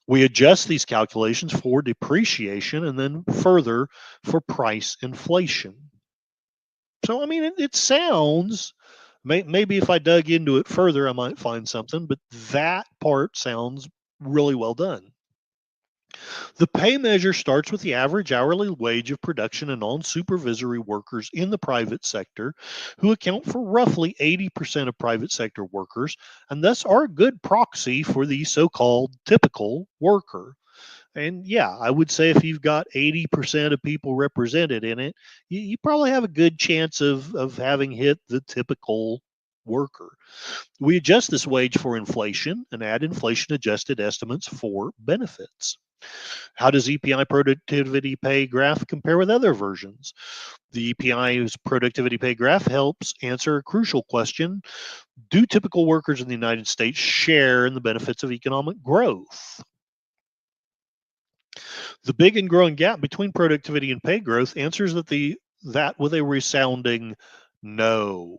We adjust these calculations for depreciation and then further for price inflation. So, I mean, it sounds, maybe if I dug into it further, I might find something, but that part sounds really well done. The pay measure starts with the average hourly wage of production and non-supervisory workers in the private sector, who account for roughly 80% of private sector workers, and thus are a good proxy for the so-called typical worker. And yeah, I would say if you've got 80% of people represented in it, you probably have a good chance of having hit the typical worker. We adjust this wage for inflation and add inflation adjusted estimates for benefits. How does EPI productivity pay graph compare with other versions? The EPI's productivity pay graph helps answer a crucial question. Do typical workers in the United States share in the benefits of economic growth? The big and growing gap between productivity and pay growth answers that with a resounding no.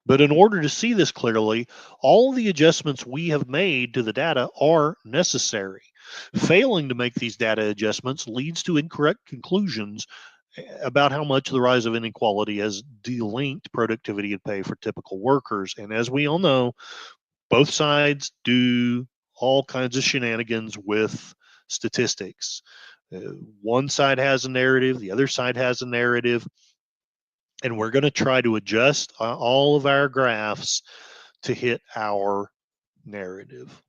But in order to see this clearly, all the adjustments we have made to the data are necessary. Failing to make these data adjustments leads to incorrect conclusions about how much the rise of inequality has delinked productivity and pay for typical workers. And as we all know, both sides do all kinds of shenanigans with statistics. One side has a narrative, the other side has a narrative, and we're going to try to adjust all of our graphs to hit our narrative.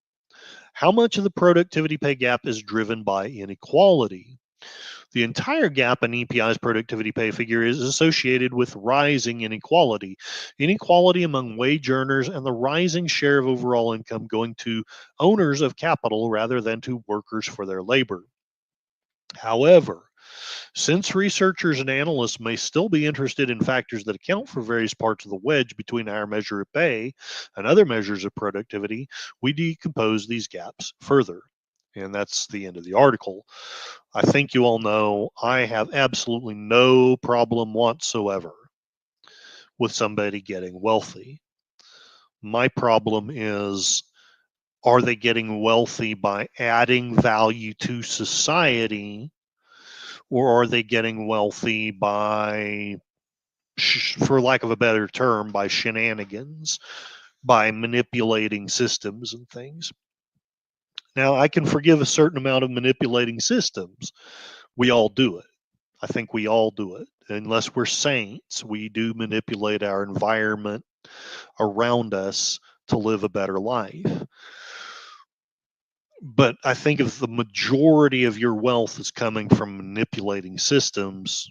How much of the productivity pay gap is driven by inequality? The entire gap in EPI's productivity pay figure is associated with rising inequality. Inequality among wage earners and the rising share of overall income going to owners of capital rather than to workers for their labor. However, since researchers and analysts may still be interested in factors that account for various parts of the wedge between our measure of pay and other measures of productivity, we decompose these gaps further. And that's the end of the article. I think you all know I have absolutely no problem whatsoever with somebody getting wealthy. My problem is, are they getting wealthy by adding value to society, or are they getting wealthy by, for lack of a better term, by shenanigans, by manipulating systems and things? Now, I can forgive a certain amount of manipulating systems. We all do it. I think we all do it. Unless we're saints, we do manipulate our environment around us to live a better life. But I think if the majority of your wealth is coming from manipulating systems,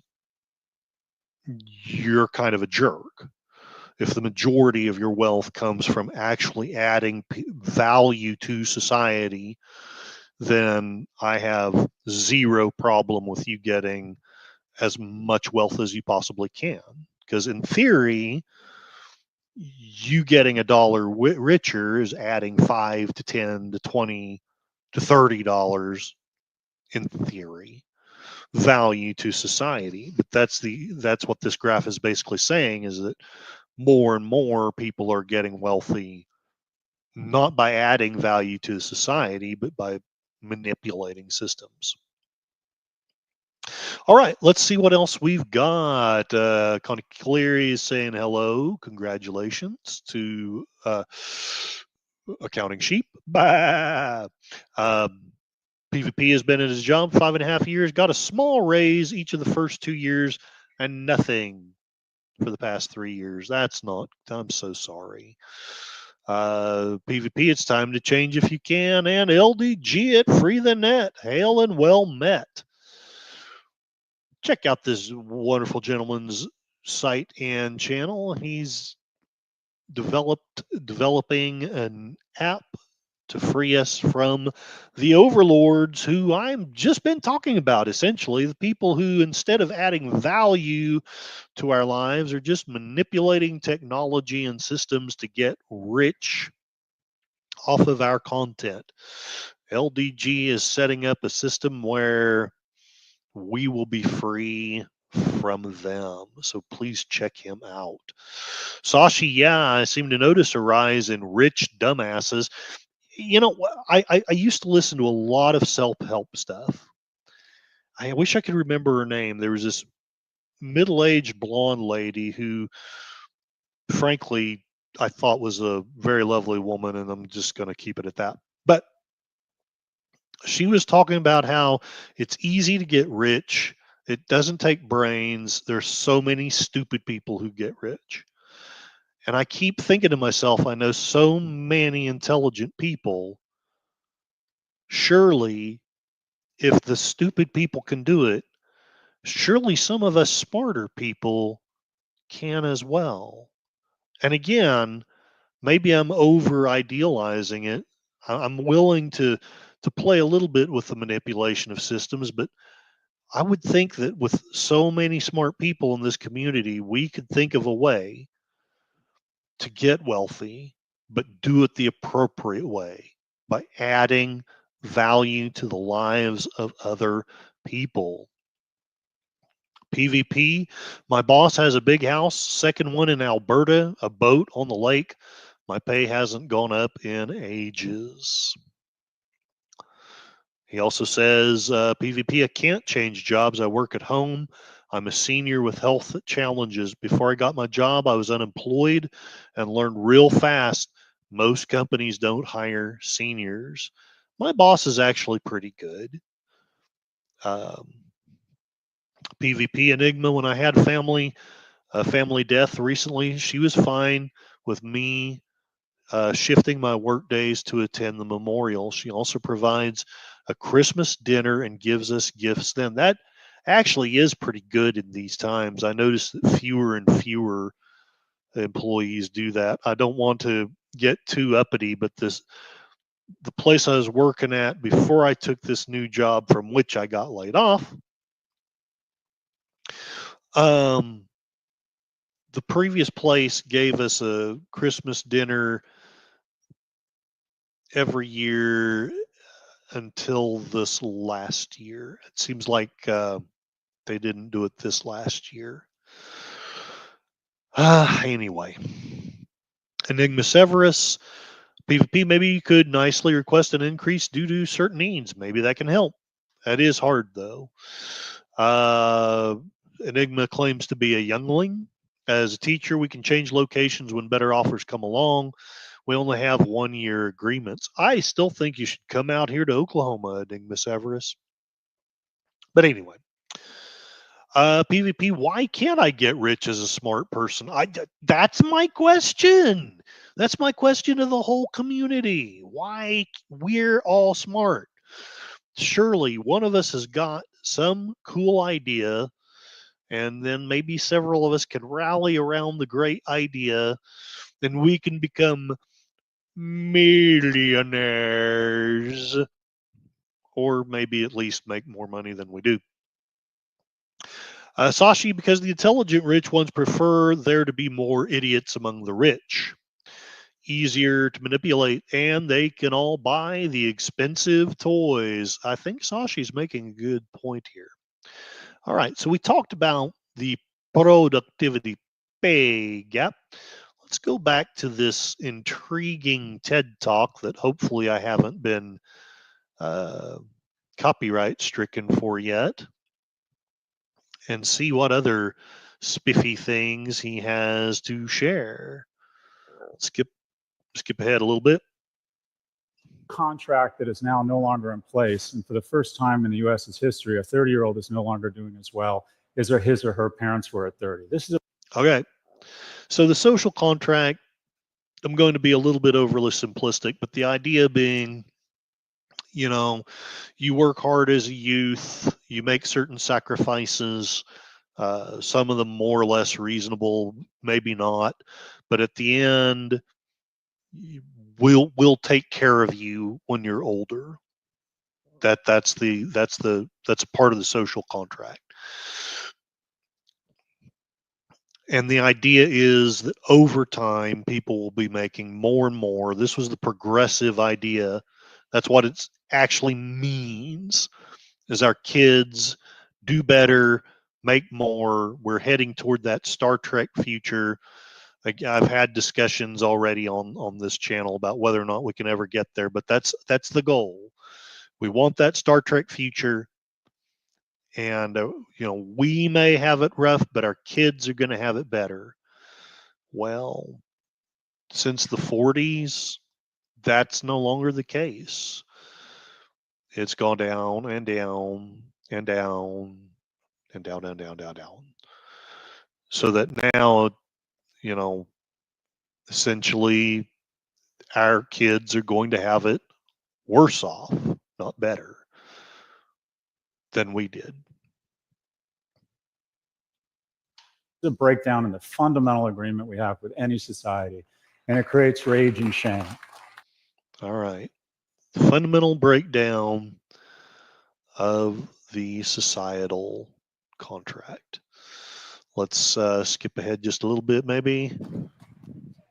you're kind of a jerk. If the majority of your wealth comes from actually adding value to society, then I have zero problem with you getting as much wealth as you possibly can. Because in theory, you getting $1 richer is adding $5 to $10 to $20 to $30 in theory value to society. But that's what this graph is basically saying, is that more and more people are getting wealthy not by adding value to society, but by manipulating systems. All right, let's see what else we've got. Connie Cleary is saying hello. Congratulations to Accounting Sheep. Bah. PvP has been in his job 5.5 years, got a small raise each of the first 2 years, and nothing for the past 3 years. That's not, I'm so sorry. PvP, it's time to change if you can. And LDG at Free the Net. Hail and well met. Check out this wonderful gentleman's site and channel. He's developing an app to free us from the overlords who I've just been talking about, essentially the people who, instead of adding value to our lives, are just manipulating technology and systems to get rich off of our content. LDG is setting up a system where we will be free from them. So please check him out. Sashi, yeah, I seem to notice a rise in rich dumbasses. You know, I used to listen to a lot of self-help stuff. I wish I could remember her name. There was this middle-aged blonde lady who, frankly, I thought was a very lovely woman, and I'm just going to keep it at that. But she was talking about how it's easy to get rich. It doesn't take brains. There's so many stupid people who get rich. And I keep thinking to myself, I know so many intelligent people. Surely, if the stupid people can do it, surely some of us smarter people can as well. And again, maybe I'm over idealizing it. I'm willing to play a little bit with the manipulation of systems, but I would think that with so many smart people in this community, we could think of a way to get wealthy, but do it the appropriate way by adding value to the lives of other people. PvP, my boss has a big house, second one in Alberta, a boat on the lake. My pay hasn't gone up in ages. He also says, PvP, I can't change jobs. I work at home. I'm a senior with health challenges. Before I got my job, I was unemployed and learned real fast most companies don't hire seniors. My boss is actually pretty good. PvP Enigma, when I had family death recently, she was fine with me shifting my work days to attend the memorial. She also provides a Christmas dinner and gives us gifts then. That actually is pretty good in these times. I notice that fewer and fewer employees do that. I don't want to get too uppity, but the place I was working at before I took this new job from which I got laid off, the previous place gave us a Christmas dinner every year until this last year. It seems like they didn't do it this last year. Anyway, Enigma Severus, PvP, maybe you could nicely request an increase due to certain needs. Maybe that can help. That is hard, though. Enigma claims to be a youngling. As a teacher, we can change locations when better offers come along. We only have 1-year agreements. I still think you should come out here to Oklahoma, Enigma Severus. But anyway, PvP, why can't I get rich as a smart person? That's my question. That's my question to the whole community. Why we're all smart? Surely one of us has got some cool idea, and then maybe several of us can rally around the great idea, and we can become millionaires, or maybe at least make more money than we do. Sashi, because the intelligent rich ones prefer there to be more idiots among the rich. Easier to manipulate, and they can all buy the expensive toys. I think Sashi's making a good point here. All right, so we talked about the productivity pay gap. Let's go back to this intriguing TED Talk that hopefully I haven't been copyright stricken for yet, and see what other spiffy things he has to share. Skip ahead a little bit. Contract that is now no longer in place, and for the first time in the U.S.'s history, a 30-year-old is no longer doing as well as his or her parents were at 30. This is okay. So the social contract, I'm going to be a little bit overly simplistic, but the idea being, you know, you work hard as a youth, you make certain sacrifices, some of them more or less reasonable, maybe not, but at the end, we'll take care of you when you're older. That's part of the social contract. And the idea is that over time, people will be making more and more. This was the progressive idea. That's what it actually means, is our kids do better, make more. We're heading toward that Star Trek future. I've had discussions already on this channel about whether or not we can ever get there, but that's the goal. We want that Star Trek future. And, we may have it rough, but our kids are going to have it better. Well, since the 40s, that's no longer the case. It's gone down and down and down and down and down, down, down. So that now, essentially our kids are going to have it worse off, not better, than we did. a breakdown in the fundamental agreement we have with any society, and it creates rage and shame. All right. Fundamental breakdown of the societal contract. Let's skip ahead just a little bit, maybe.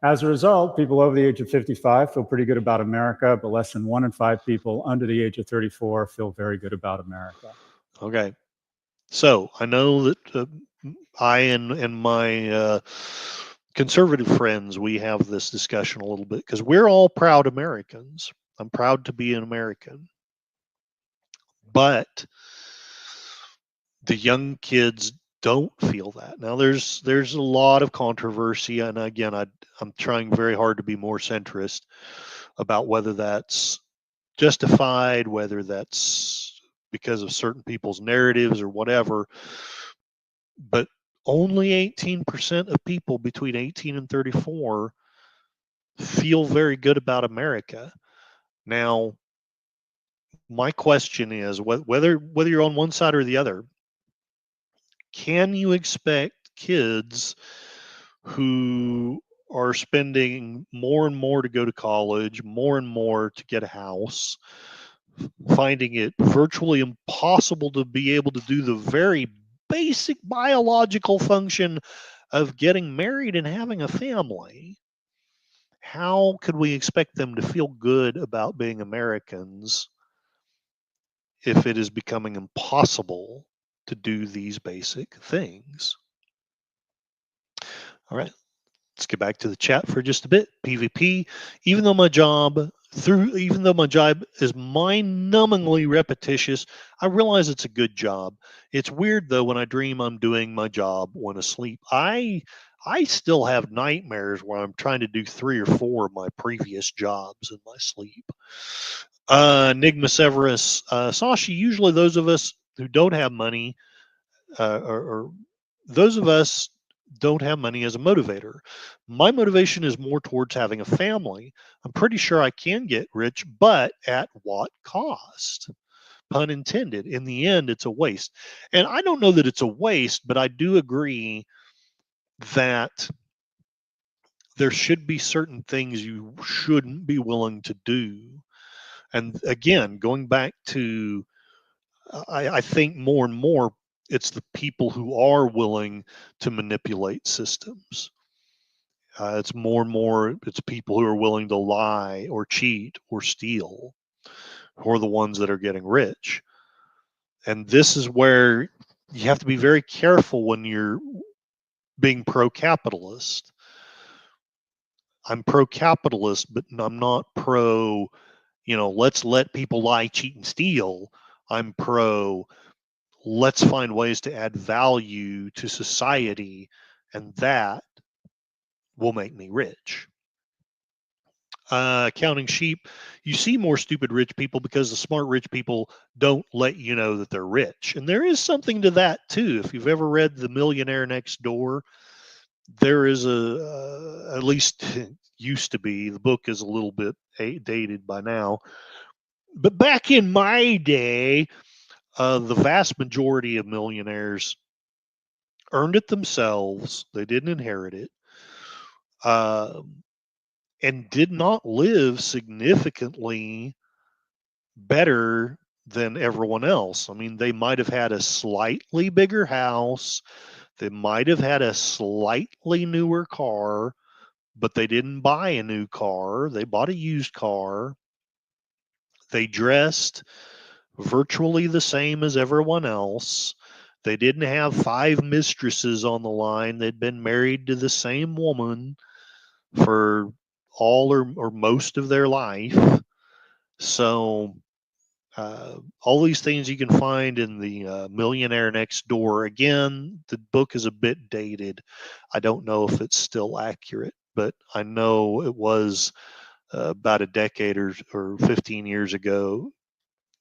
As a result, people over the age of 55 feel pretty good about America, but less than 1 in 5 people under the age of 34 feel very good about America. Okay. So I know that I and my conservative friends, we have this discussion a little bit because we're all proud Americans. I'm proud to be an American. But the young kids don't feel that. Now there's a lot of controversy, and again, I'm trying very hard to be more centrist about whether that's justified, whether that's because of certain people's narratives or whatever. But only 18% of people between 18 and 34 feel very good about America. Now, my question is whether you're on one side or the other, can you expect kids who are spending more and more to go to college, more and more to get a house, finding it virtually impossible to be able to do the very basic biological function of getting married and having a family? How could we expect them to feel good about being Americans if it is becoming impossible to do these basic things? All right, let's get back to the chat for just a bit. PvP, even though my job is mind-numbingly repetitious, I realize it's a good job. It's weird though when I dream I'm doing my job when asleep. I still have nightmares where I'm trying to do 3 or 4 of my previous jobs in my sleep. Enigma Severus, Sashi, usually those of us who don't have money, or those of us don't have money as a motivator. My motivation is more towards having a family. I'm pretty sure I can get rich, but at what cost? Pun intended. In the end, it's a waste. And I don't know that it's a waste, but I do agree that there should be certain things you shouldn't be willing to do. And again, going back to, I think more and more It's the people who are willing to manipulate systems. It's more and more, it's people who are willing to lie or cheat or steal, who are the ones that are getting rich. And this is where you have to be very careful when you're being pro-capitalist. I'm pro-capitalist, but I'm not pro, let's let people lie, cheat, and steal. I'm pro, let's find ways to add value to society, and that will make me rich. Counting sheep, you see more stupid rich people because the smart rich people don't let you know that they're rich. And there is something to that too. If you've ever read The Millionaire Next Door, there is at least used to be, the book is a little bit dated by now, but back in my day, the vast majority of millionaires earned it themselves. They didn't inherit it. And did not live significantly better than everyone else. I mean, they might have had a slightly bigger house, they might have had a slightly newer car, but they didn't buy a new car. They bought a used car. They dressed virtually the same as everyone else. They didn't have 5 mistresses on the line. They'd been married to the same woman for all or most of their life. So all these things you can find in the Millionaire Next Door. Again, the book is a bit dated. I don't know if it's still accurate, but I know it was about a decade or 15 years ago.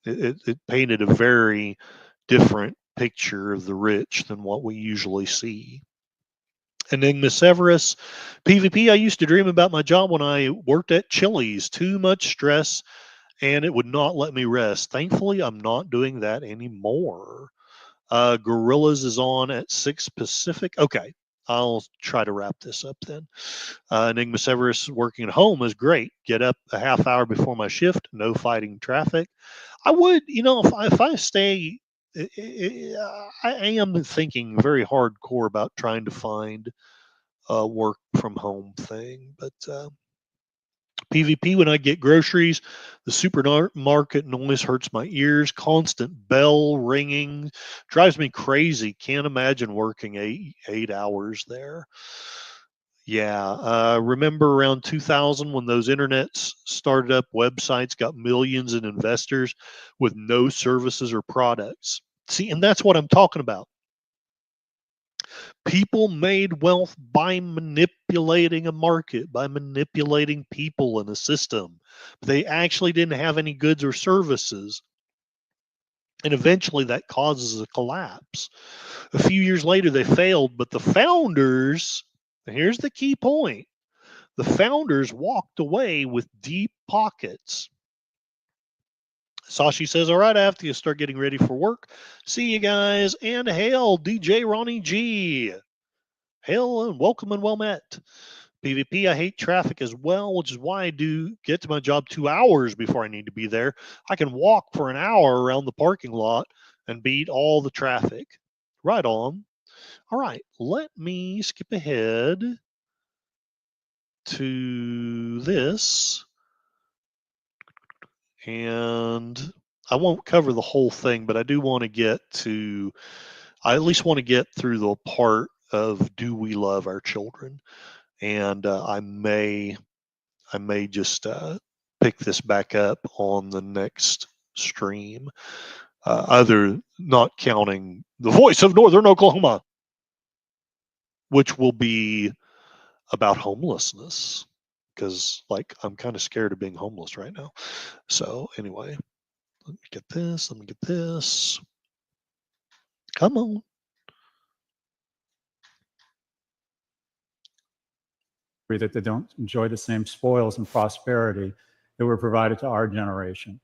It painted a very different picture of the rich than what we usually see. Enigma Severus, PvP, I used to dream about my job when I worked at Chili's. Too much stress, and it would not let me rest. Thankfully, I'm not doing that anymore. Gorillas is on at 6 Pacific. Okay, I'll try to wrap this up then. Enigma Severus, working at home is great. Get up a half hour before my shift, no fighting traffic. I would, if I stay, I am thinking very hardcore about trying to find a work from home thing. But PvP, when I get groceries, the supermarket noise hurts my ears. Constant bell ringing drives me crazy. Can't imagine working eight hours there. Yeah, remember around 2000 when those internets started up, websites got millions in investors with no services or products. See, and that's what I'm talking about. People made wealth by manipulating a market, by manipulating people in a system. They actually didn't have any goods or services. And eventually that causes a collapse. A few years later, they failed, but the founders, here's the key point, the founders walked away with deep pockets. Sashi says, all right, I have to start getting ready for work. See you guys. And hail, DJ Ronnie G. Hail and welcome and well met. PvP, I hate traffic as well, which is why I do get to my job 2 hours before I need to be there. I can walk for an hour around the parking lot and beat all the traffic. Right on. All right, let me skip ahead to this. And I won't cover the whole thing, but I do want to get to, I at least want to get through the part of do we love our children? And I may just pick this back up on the next stream, other not counting the voice of Northern Oklahoma, which will be about homelessness, because like I'm kind of scared of being homeless right now. So anyway, let me get this. Let me get this. Come on. That they don't enjoy the same spoils and prosperity that were provided to our generation.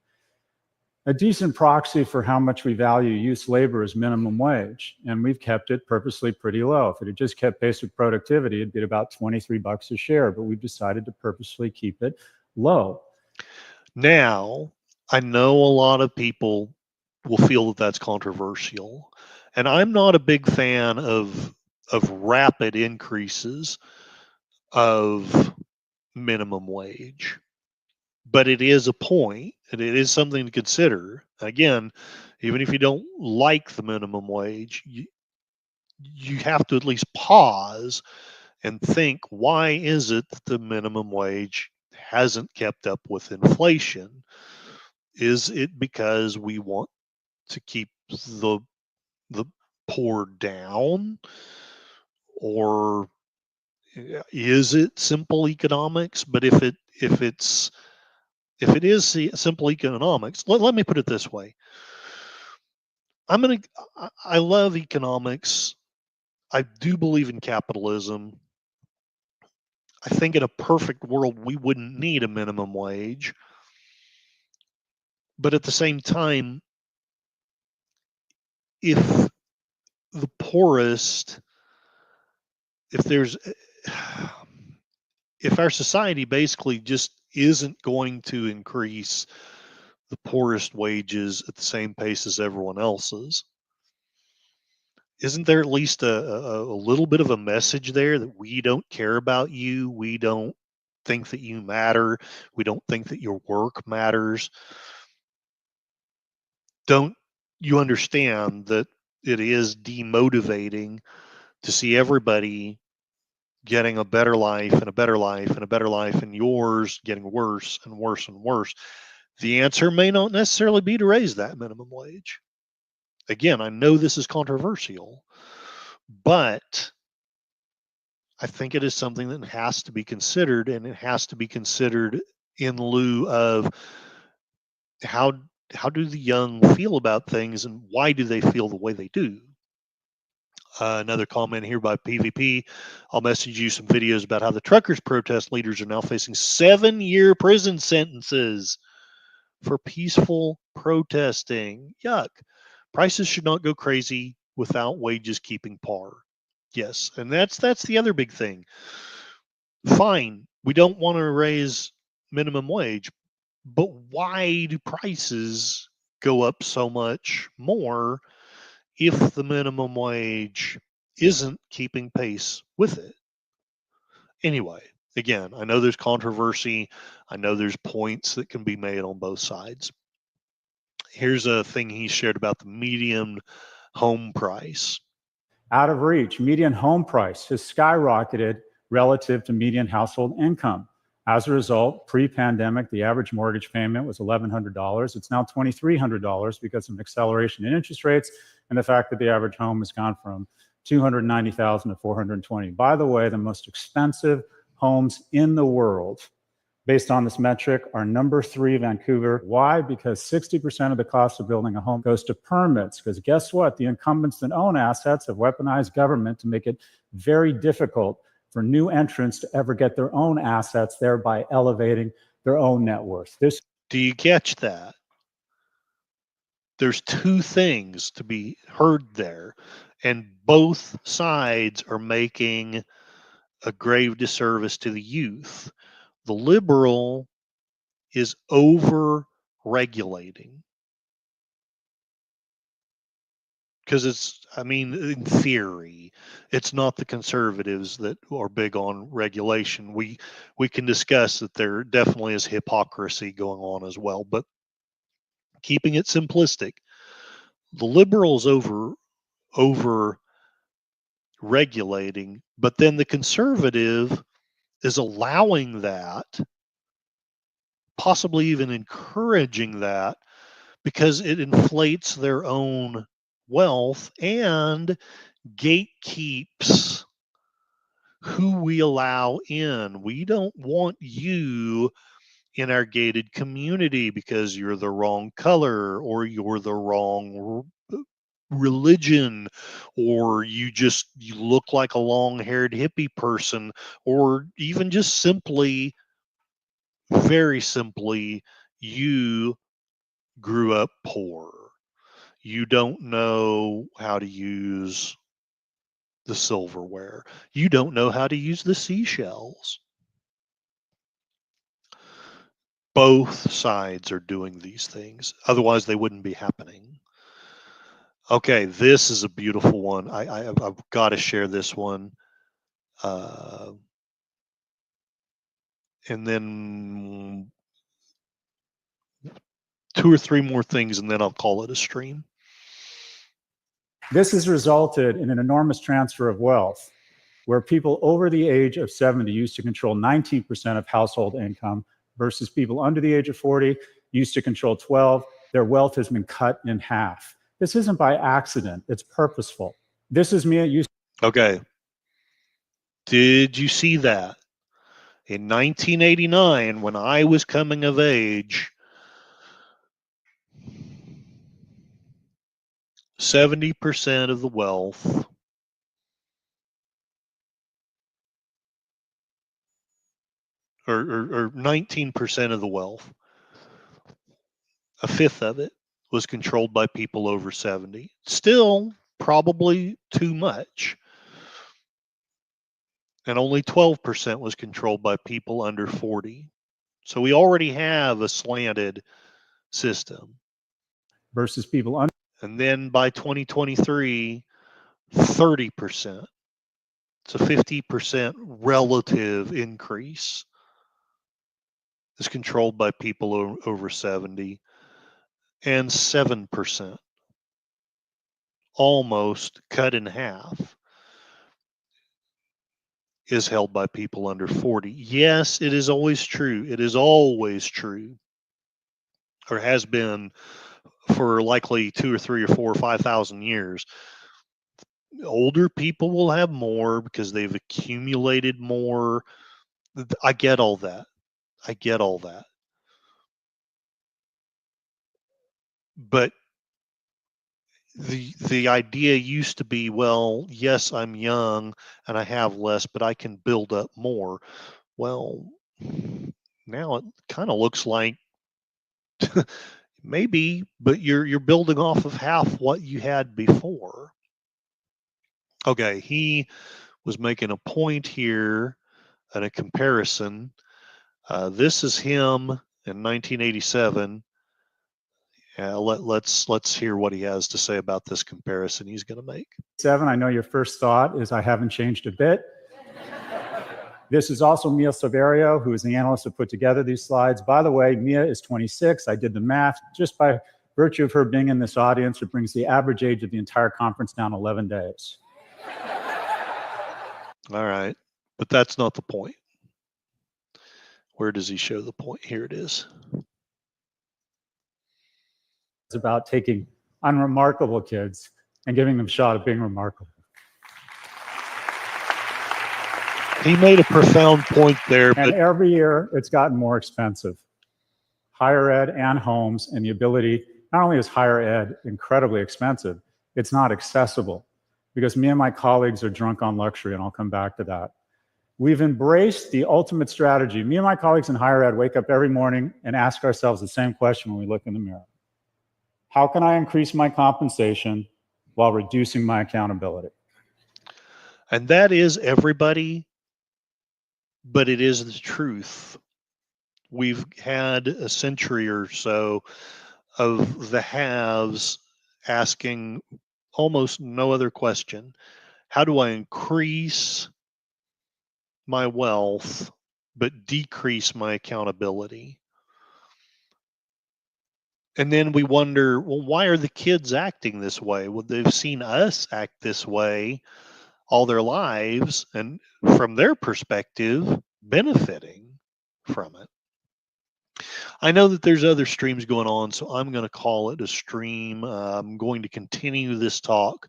A decent proxy for how much we value youth labor is minimum wage, and we've kept it purposely pretty low. If it had just kept pace with productivity, it'd be about $23 a share, but we've decided to purposely keep it low. Now, I know a lot of people will feel that that's controversial. And I'm not a big fan of rapid increases of minimum wage, but it is a point, and it is something to consider. Again, even if you don't like the minimum wage, you have to at least pause and think, why is it that the minimum wage hasn't kept up with inflation? Is it because we want to keep the poor down, or is it simple economics? But if it is simple economics, let me put it this way. I love economics. I do believe in capitalism. I think in a perfect world, we wouldn't need a minimum wage. But at the same time, if the poorest, if there's, if our society basically just isn't going to increase the poorest wages at the same pace as everyone else's, isn't there at least a little bit of a message there that we don't care about you? We don't think that you matter. We don't think that your work matters. Don't you understand that it is demotivating to see everybody getting a better life and a better life and a better life, and yours getting worse and worse and worse? The answer may not necessarily be to raise that minimum wage. Again, I know this is controversial, but I think it is something that has to be considered, and it has to be considered in lieu of how do the young feel about things, and why do they feel the way they do. Another comment here by PvP. I'll message you some videos about how the truckers protest leaders are now facing 7-year prison sentences for peaceful protesting. Yuck. Prices should not go crazy without wages keeping par. Yes, and that's the other big thing. Fine, we don't want to raise minimum wage, but why do prices go up so much more if the minimum wage isn't keeping pace with it? Anyway, again, I know there's controversy. I know there's points that can be made on both sides. Here's a thing he shared about the median home price. Out of reach, median home price has skyrocketed relative to median household income. As a result, pre-pandemic, the average mortgage payment was $1,100. It's now $2,300 because of an acceleration in interest rates and the fact that the average home has gone from $290,000 to $420,000. By the way, the most expensive homes in the world, based on this metric, are number 3, Vancouver. Why? Because 60% of the cost of building a home goes to permits. Because guess what? The incumbents that own assets have weaponized government to make it very difficult for new entrants to ever get their own assets, thereby elevating their own net worth. Do you catch that? There's two things to be heard there, and both sides are making a grave disservice to the youth. The liberal is over regulating, because in theory, it's not the conservatives that are big on regulation. We can discuss that there definitely is hypocrisy going on as well, but keeping it simplistic, the liberals over regulating, but then the conservative is allowing that, possibly even encouraging that, because it inflates their own wealth and gatekeeps who we allow in. We don't want you in our gated community because you're the wrong color, or you're the wrong religion, or you look like a long-haired hippie person, or even just simply, very simply, you grew up poor. You don't know how to use the silverware. You don't know how to use the seashells. Both sides are doing these things. Otherwise, they wouldn't be happening. Okay, this is a beautiful one. I've got to share this one. And then 2 or 3 more things, and then I'll call it a stream. This has resulted in an enormous transfer of wealth, where people over the age of 70 used to control 19% of household income versus people under the age of 40 used to control 12. Their wealth has been cut in half. This isn't by accident, it's purposeful. This is me. Okay. Did you see that? In 1989, when I was coming of age, 70% of the wealth or 19% of the wealth, a fifth of it was controlled by people over 70. Still probably too much. And only 12% was controlled by people under 40. So we already have a slanted system. Versus people under. And then by 2023, 30%. It's a 50% relative increase. Is controlled by people over 70, and 7%, almost cut in half, is held by people under 40. Yes, it is always true. It is always true, or has been for likely 2 or 3 or 4 or 5,000 years. Older people will have more because they've accumulated more. I get all that. I get all that. But the idea used to be, well, yes, I'm young and I have less, but I can build up more. Well, now it kind of looks like maybe, but you're building off of half what you had before. Okay, he was making a point here and a comparison. This is him in 1987. Let's hear what he has to say about this comparison he's going to make. 7, I know your first thought is I haven't changed a bit. This is also Mia Silverio, who is the analyst who put together these slides. By the way, Mia is 26. I did the math. Just by virtue of her being in this audience, it brings the average age of the entire conference down 11 days. All right, but that's not the point. Where does he show the point? Here it is. It's about taking unremarkable kids and giving them a shot at being remarkable. He made a profound point there. And every year, it's gotten more expensive. Higher ed and homes, and the ability, not only is higher ed incredibly expensive, it's not accessible, because me and my colleagues are drunk on luxury, and I'll come back to that. We've embraced the ultimate strategy. Me and my colleagues in higher ed wake up every morning and ask ourselves the same question when we look in the mirror. How can I increase my compensation while reducing my accountability? And that is everybody, but it is the truth. We've had a century or so of the haves asking almost no other question. How do I increase my wealth but decrease my accountability? And then we wonder, well, why are the kids acting this way? Well, they've seen us act this way all their lives, and from their perspective, benefiting from it. I know that there's other streams going on, so I'm going to call it a stream. I'm going to continue this talk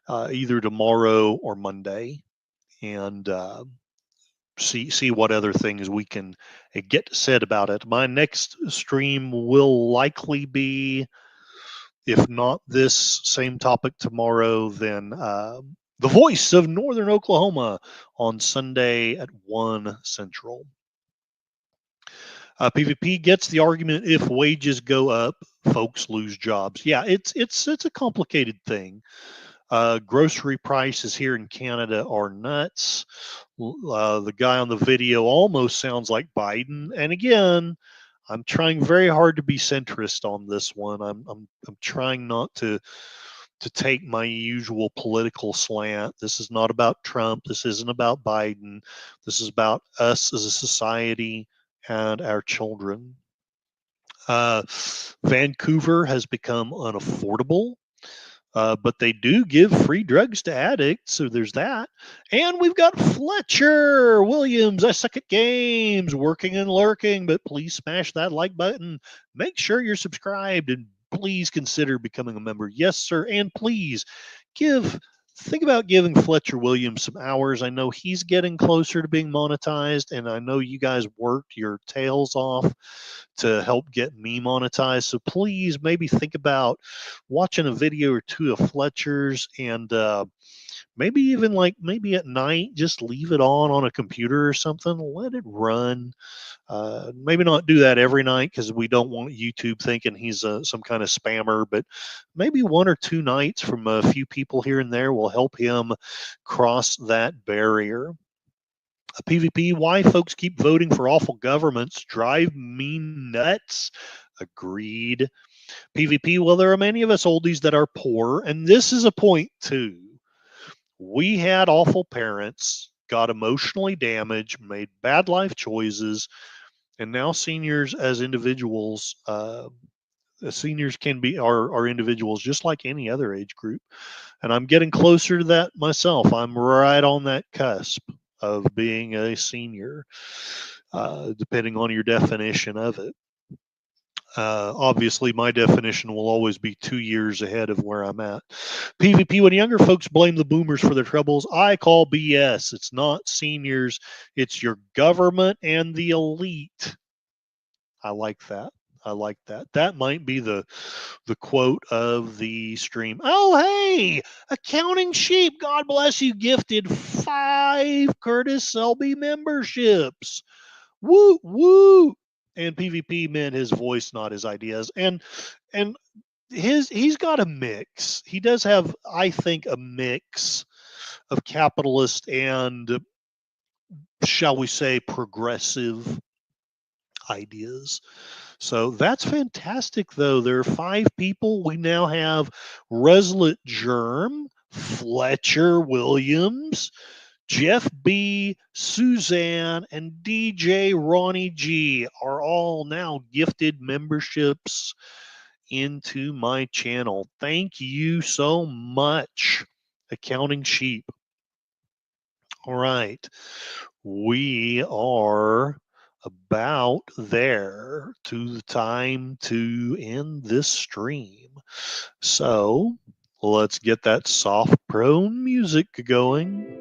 either tomorrow or Monday, and see what other things we can get said about it. My next stream will likely be, if not this same topic tomorrow, then the Voice of Northern Oklahoma on Sunday at 1 Central. PVP gets the argument, if wages go up, folks lose jobs. Yeah, it's a complicated thing. Grocery prices here in Canada are nuts. The guy on the video almost sounds like Biden. And again, I'm trying very hard to be centrist on this one. I'm trying not to to take my usual political slant. This is not about Trump. This isn't about Biden. This is about us as a society and our children. Vancouver has become unaffordable. But they do give free drugs to addicts, so there's that. And we've got Fletcher Williams, I Suck at Games, working and lurking, but please smash that like button. Make sure you're subscribed, and please consider becoming a member. Yes, sir, and please think about giving Fletcher Williams some hours. I know he's getting closer to being monetized, and I know you guys worked your tails off to help get me monetized. So please maybe think about watching a video or two of Fletcher's, and maybe even maybe at night, just leave it on a computer or something. Let it run. Maybe not do that every night because we don't want YouTube thinking he's some kind of spammer, but maybe 1 or 2 nights from a few people here and there will help him cross that barrier. PvP, why folks keep voting for awful governments drive me nuts. Agreed. PvP, well, there are many of us oldies that are poor, and this is a point too. We had awful parents, got emotionally damaged, made bad life choices, and now seniors as individuals, seniors are individuals just like any other age group. And I'm getting closer to that myself. I'm right on that cusp of being a senior, depending on your definition of it. Obviously, my definition will always be 2 years ahead of where I'm at. PvP, when younger folks blame the boomers for their troubles, I call BS. It's not seniors, it's your government and the elite. I like that. I like that. That might be the quote of the stream. Oh, hey, Accounting Sheep, God bless you, gifted 5 Curtis Selby memberships. Woo, woo. And PvP meant his voice, not his ideas. And he's got a mix. He does have, I think, a mix of capitalist and, shall we say, progressive ideas. So that's fantastic, though. There are 5 people. We now have Reslet Germ, Fletcher Williams, Jeff B, Suzanne, and DJ Ronnie G are all now gifted memberships into my channel. Thank you so much, Accounting Sheep. All right. We are about there to the time to end this stream. So let's get that soft pro music going.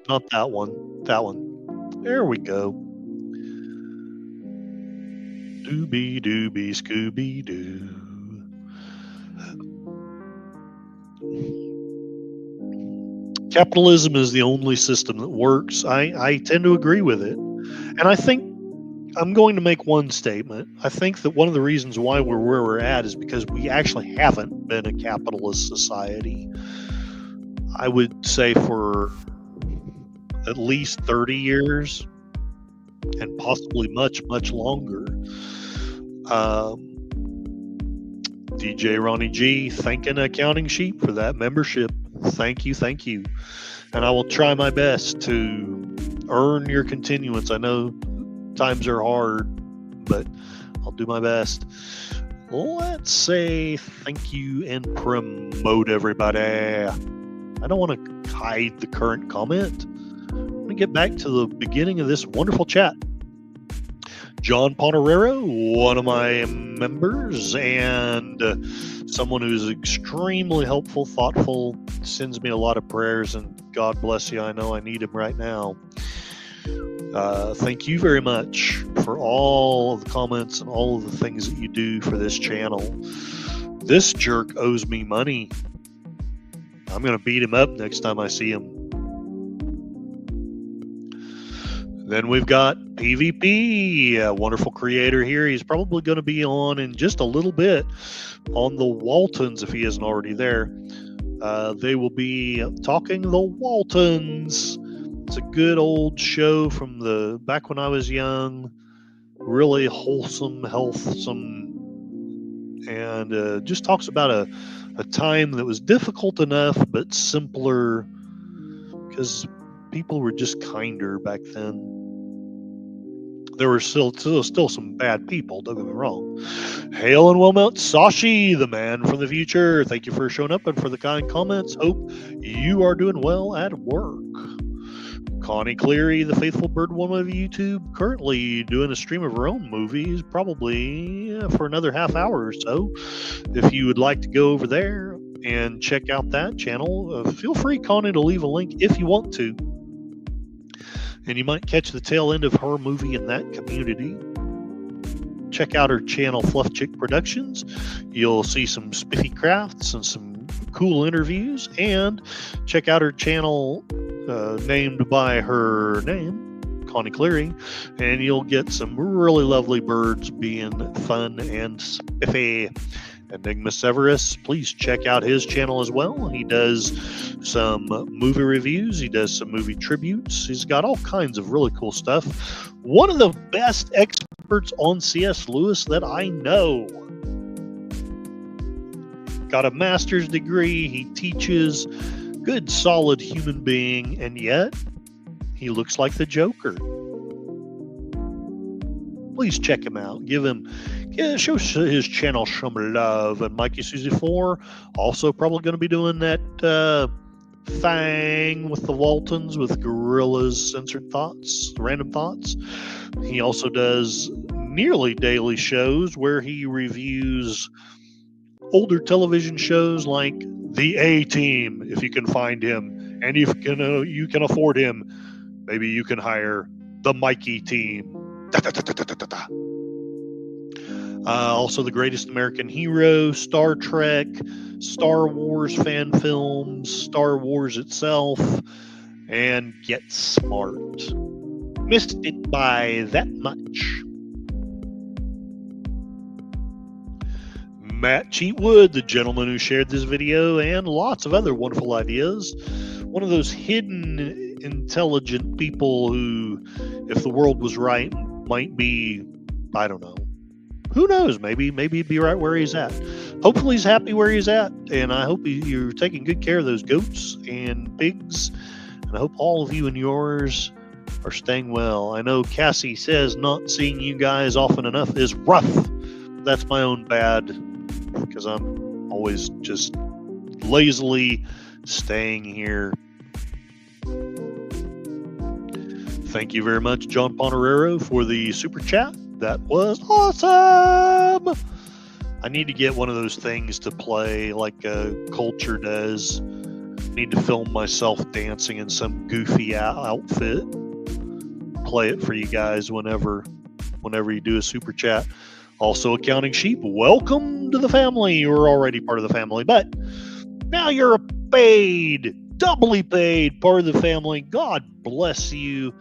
Not that one. That one. There we go. Doobie doobie Scooby Doo. Capitalism is the only system that works. I tend to agree with it. And I think I'm going to make one statement. I think that one of the reasons why we're where we're at is because we actually haven't been a capitalist society. I would say for at least 30 years and possibly much, much longer. DJ Ronnie G, thanking Accounting Sheep for that membership. Thank you, thank you. And I will try my best to earn your continuance. I know times are hard, but I'll do my best. Let's say thank you and promote everybody. I don't want to hide the current comment. Let me get back to the beginning of this wonderful chat. John Ponerero, one of my members and someone who's extremely helpful, thoughtful, sends me a lot of prayers, and God bless you. I know I need him right now. Thank you very much for all of the comments and all of the things that you do for this channel. This jerk owes me money. I'm going to beat him up next time I see him. Then we've got PvP, a wonderful creator here. He's probably going to be on in just a little bit on the Waltons if he isn't already there. They will be talking the Waltons. It's a good old show from the back when I was young. Really wholesome, healthsome, and just talks about a a time that was difficult enough but simpler, because people were just kinder back then. There were still some bad people, don't get me wrong. Hail and well met, Sashi, the man from the future. Thank you for showing up and for the kind comments. Hope you are doing well at work. Connie Cleary, the faithful bird woman of YouTube, currently doing a stream of her own movies, probably for another half hour or so. If you would like to go over there and check out that channel, feel free, Connie, to leave a link if you want to. And you might catch the tail end of her movie in that community. Check out her channel, Fluff Chick Productions. You'll see some spiffy crafts and some cool interviews. And check out her channel named by her name, Connie Cleary, and you'll get some really lovely birds being fun and spiffy. Enigma Severus, please check out his channel as well. He does some movie reviews. He does some movie tributes. He's got all kinds of really cool stuff. One of the best experts on C.S. Lewis that I know. Got a master's degree. He teaches. Good, solid human being, and yet he looks like the Joker. Please check him out. Show his channel some love. And Mikey Susie 4 also probably going to be doing that thing with the Waltons with Gorilla's censored thoughts, random thoughts. He also does nearly daily shows where he reviews older television shows like The A-Team, if you can find him, and if you can afford him, maybe you can hire the Mikey Team. Also, The Greatest American Hero, Star Trek, Star Wars fan films, Star Wars itself, and Get Smart. Missed it by that much. Matt Cheatwood, the gentleman who shared this video, and lots of other wonderful ideas. One of those hidden, intelligent people who, if the world was right, might be, I don't know. Who knows? Maybe he'd be right where he's at. Hopefully he's happy where he's at, and I hope you're taking good care of those goats and pigs, and I hope all of you and yours are staying well. I know Cassie says not seeing you guys often enough is rough. That's my own bad, because I'm always just lazily staying here. Thank you very much, John Ponerero, for the super chat. That was awesome. I need to get one of those things to play like Culture does. I need to film myself dancing in some goofy outfit. Play it for you guys whenever you do a super chat. Also, Accounting Sheep, welcome to the family. You're already part of the family, but now you're a doubly paid part of the family. God bless you.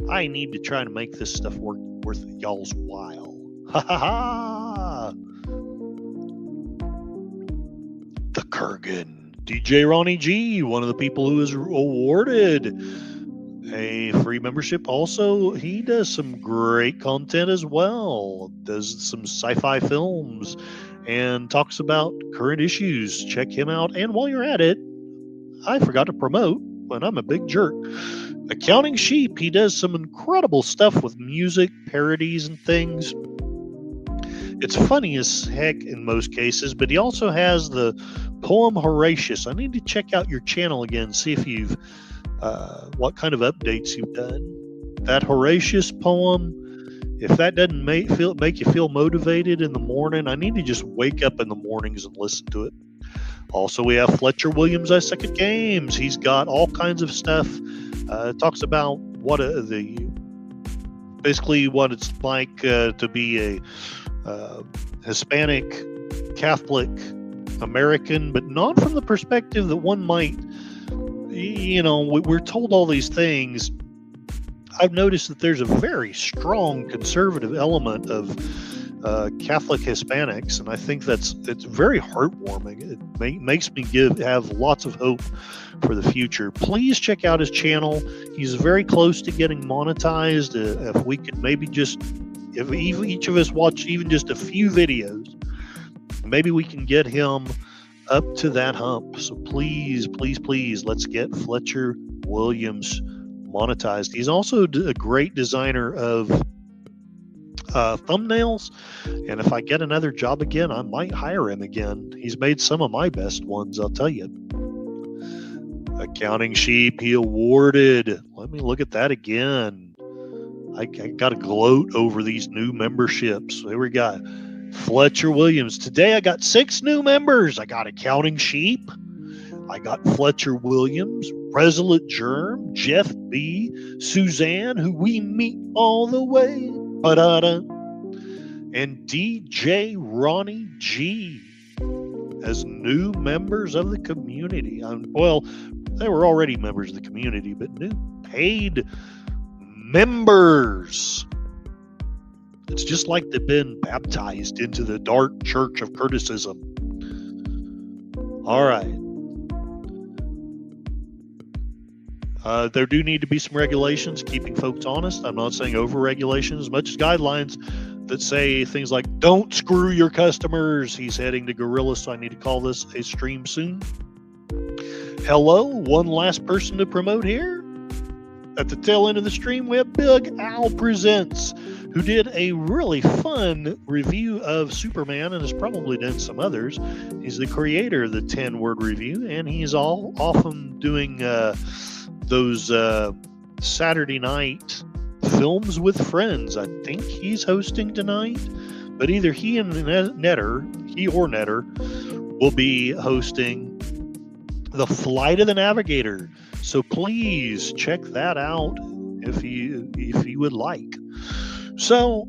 I need to try to make this stuff worth y'all's while. Ha ha ha! The Kurgan. DJ Ronnie G, one of the people who is awarded a free membership. Also, he does some great content as well. Does some sci-fi films and talks about current issues. Check him out. And while you're at it, I forgot to promote, but I'm a big jerk. Accounting Sheep, he does some incredible stuff with music, parodies, and things. It's funny as heck in most cases, but he also has the poem Horatius. I need to check out your channel again, see if you've what kind of updates you've done. That Horatius poem, if that doesn't make you feel motivated in the morning, I need to just wake up in the mornings and listen to it. Also, we have Fletcher Williams, I Suck at Games. He's got all kinds of stuff. Talks about basically what it's like to be a Hispanic Catholic American, but not from the perspective that one might. We're told all these things. I've noticed that there's a very strong conservative element of Catholic Hispanics, and I think it's very heartwarming. It makes me have lots of hope for the future. Please check out his channel. He's very close to getting monetized. If we could maybe if each of us watch even just a few videos, maybe we can get him up to that hump. So please, please, please, let's get Fletcher Williams monetized. He's also a great designer of thumbnails, and if I get another job again, I might hire him again. He's made some of my best ones, I'll tell you. Accounting Sheep, he awarded. Let me look at that again. I got to gloat over these new memberships. Here we got Fletcher Williams. Today I got 6 new members. I got Accounting Sheep. I got Fletcher Williams, Resolute Germ, Jeff B, Suzanne, who we meet all the way, and DJ Ronnie G as new members of the community. Well, they were already members of the community, but new paid members. It's just like they've been baptized into the dark church of Curtisism. All right. There do need to be some regulations, keeping folks honest. I'm not saying over-regulation as much as guidelines that say things like, don't screw your customers. He's heading to Gorilla, so I need to call this a stream soon. Hello, one last person to promote here. At the tail end of the stream, we have Big Al Presents, who did a really fun review of Superman and has probably done some others. He's the creator of the 10-word review, and he's often doing those Saturday night films with friends. I think he's hosting tonight, but either he or Netter will be hosting The Flight of the Navigator. So please check that out if you would like. So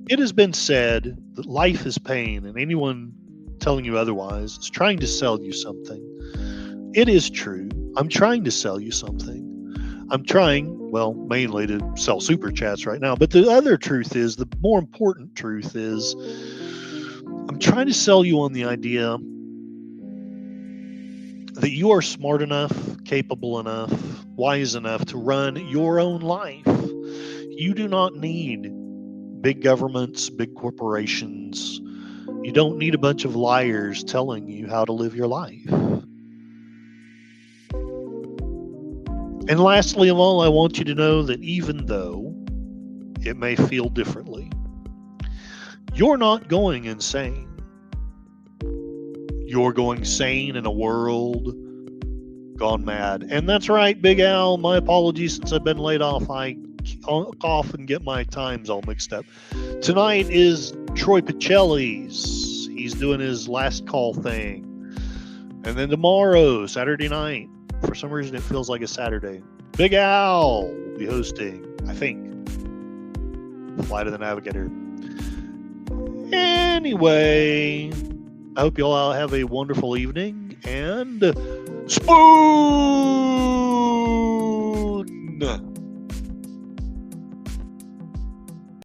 it has been said that life is pain, and anyone telling you otherwise is trying to sell you something. It is true. I'm trying to sell you something. I'm trying, well, mainly to sell super chats right now. But the other truth is, the more important truth is, I'm trying to sell you on the idea that you are smart enough, capable enough, wise enough to run your own life. You do not need big governments, big corporations. You don't need a bunch of liars telling you how to live your life. And lastly of all, I want you to know that even though it may feel differently, you're not going insane. You're going sane in a world gone mad. And that's right, Big Al, my apologies since I've been laid off. I often get my times all mixed up. Tonight is Troy Pacelli's. He's doing his last call thing. And then tomorrow, Saturday night, for some reason it feels like a Saturday, Big Al will be hosting, I think, Flight of the Navigator. Anyway, I hope you all have a wonderful evening, and spoon!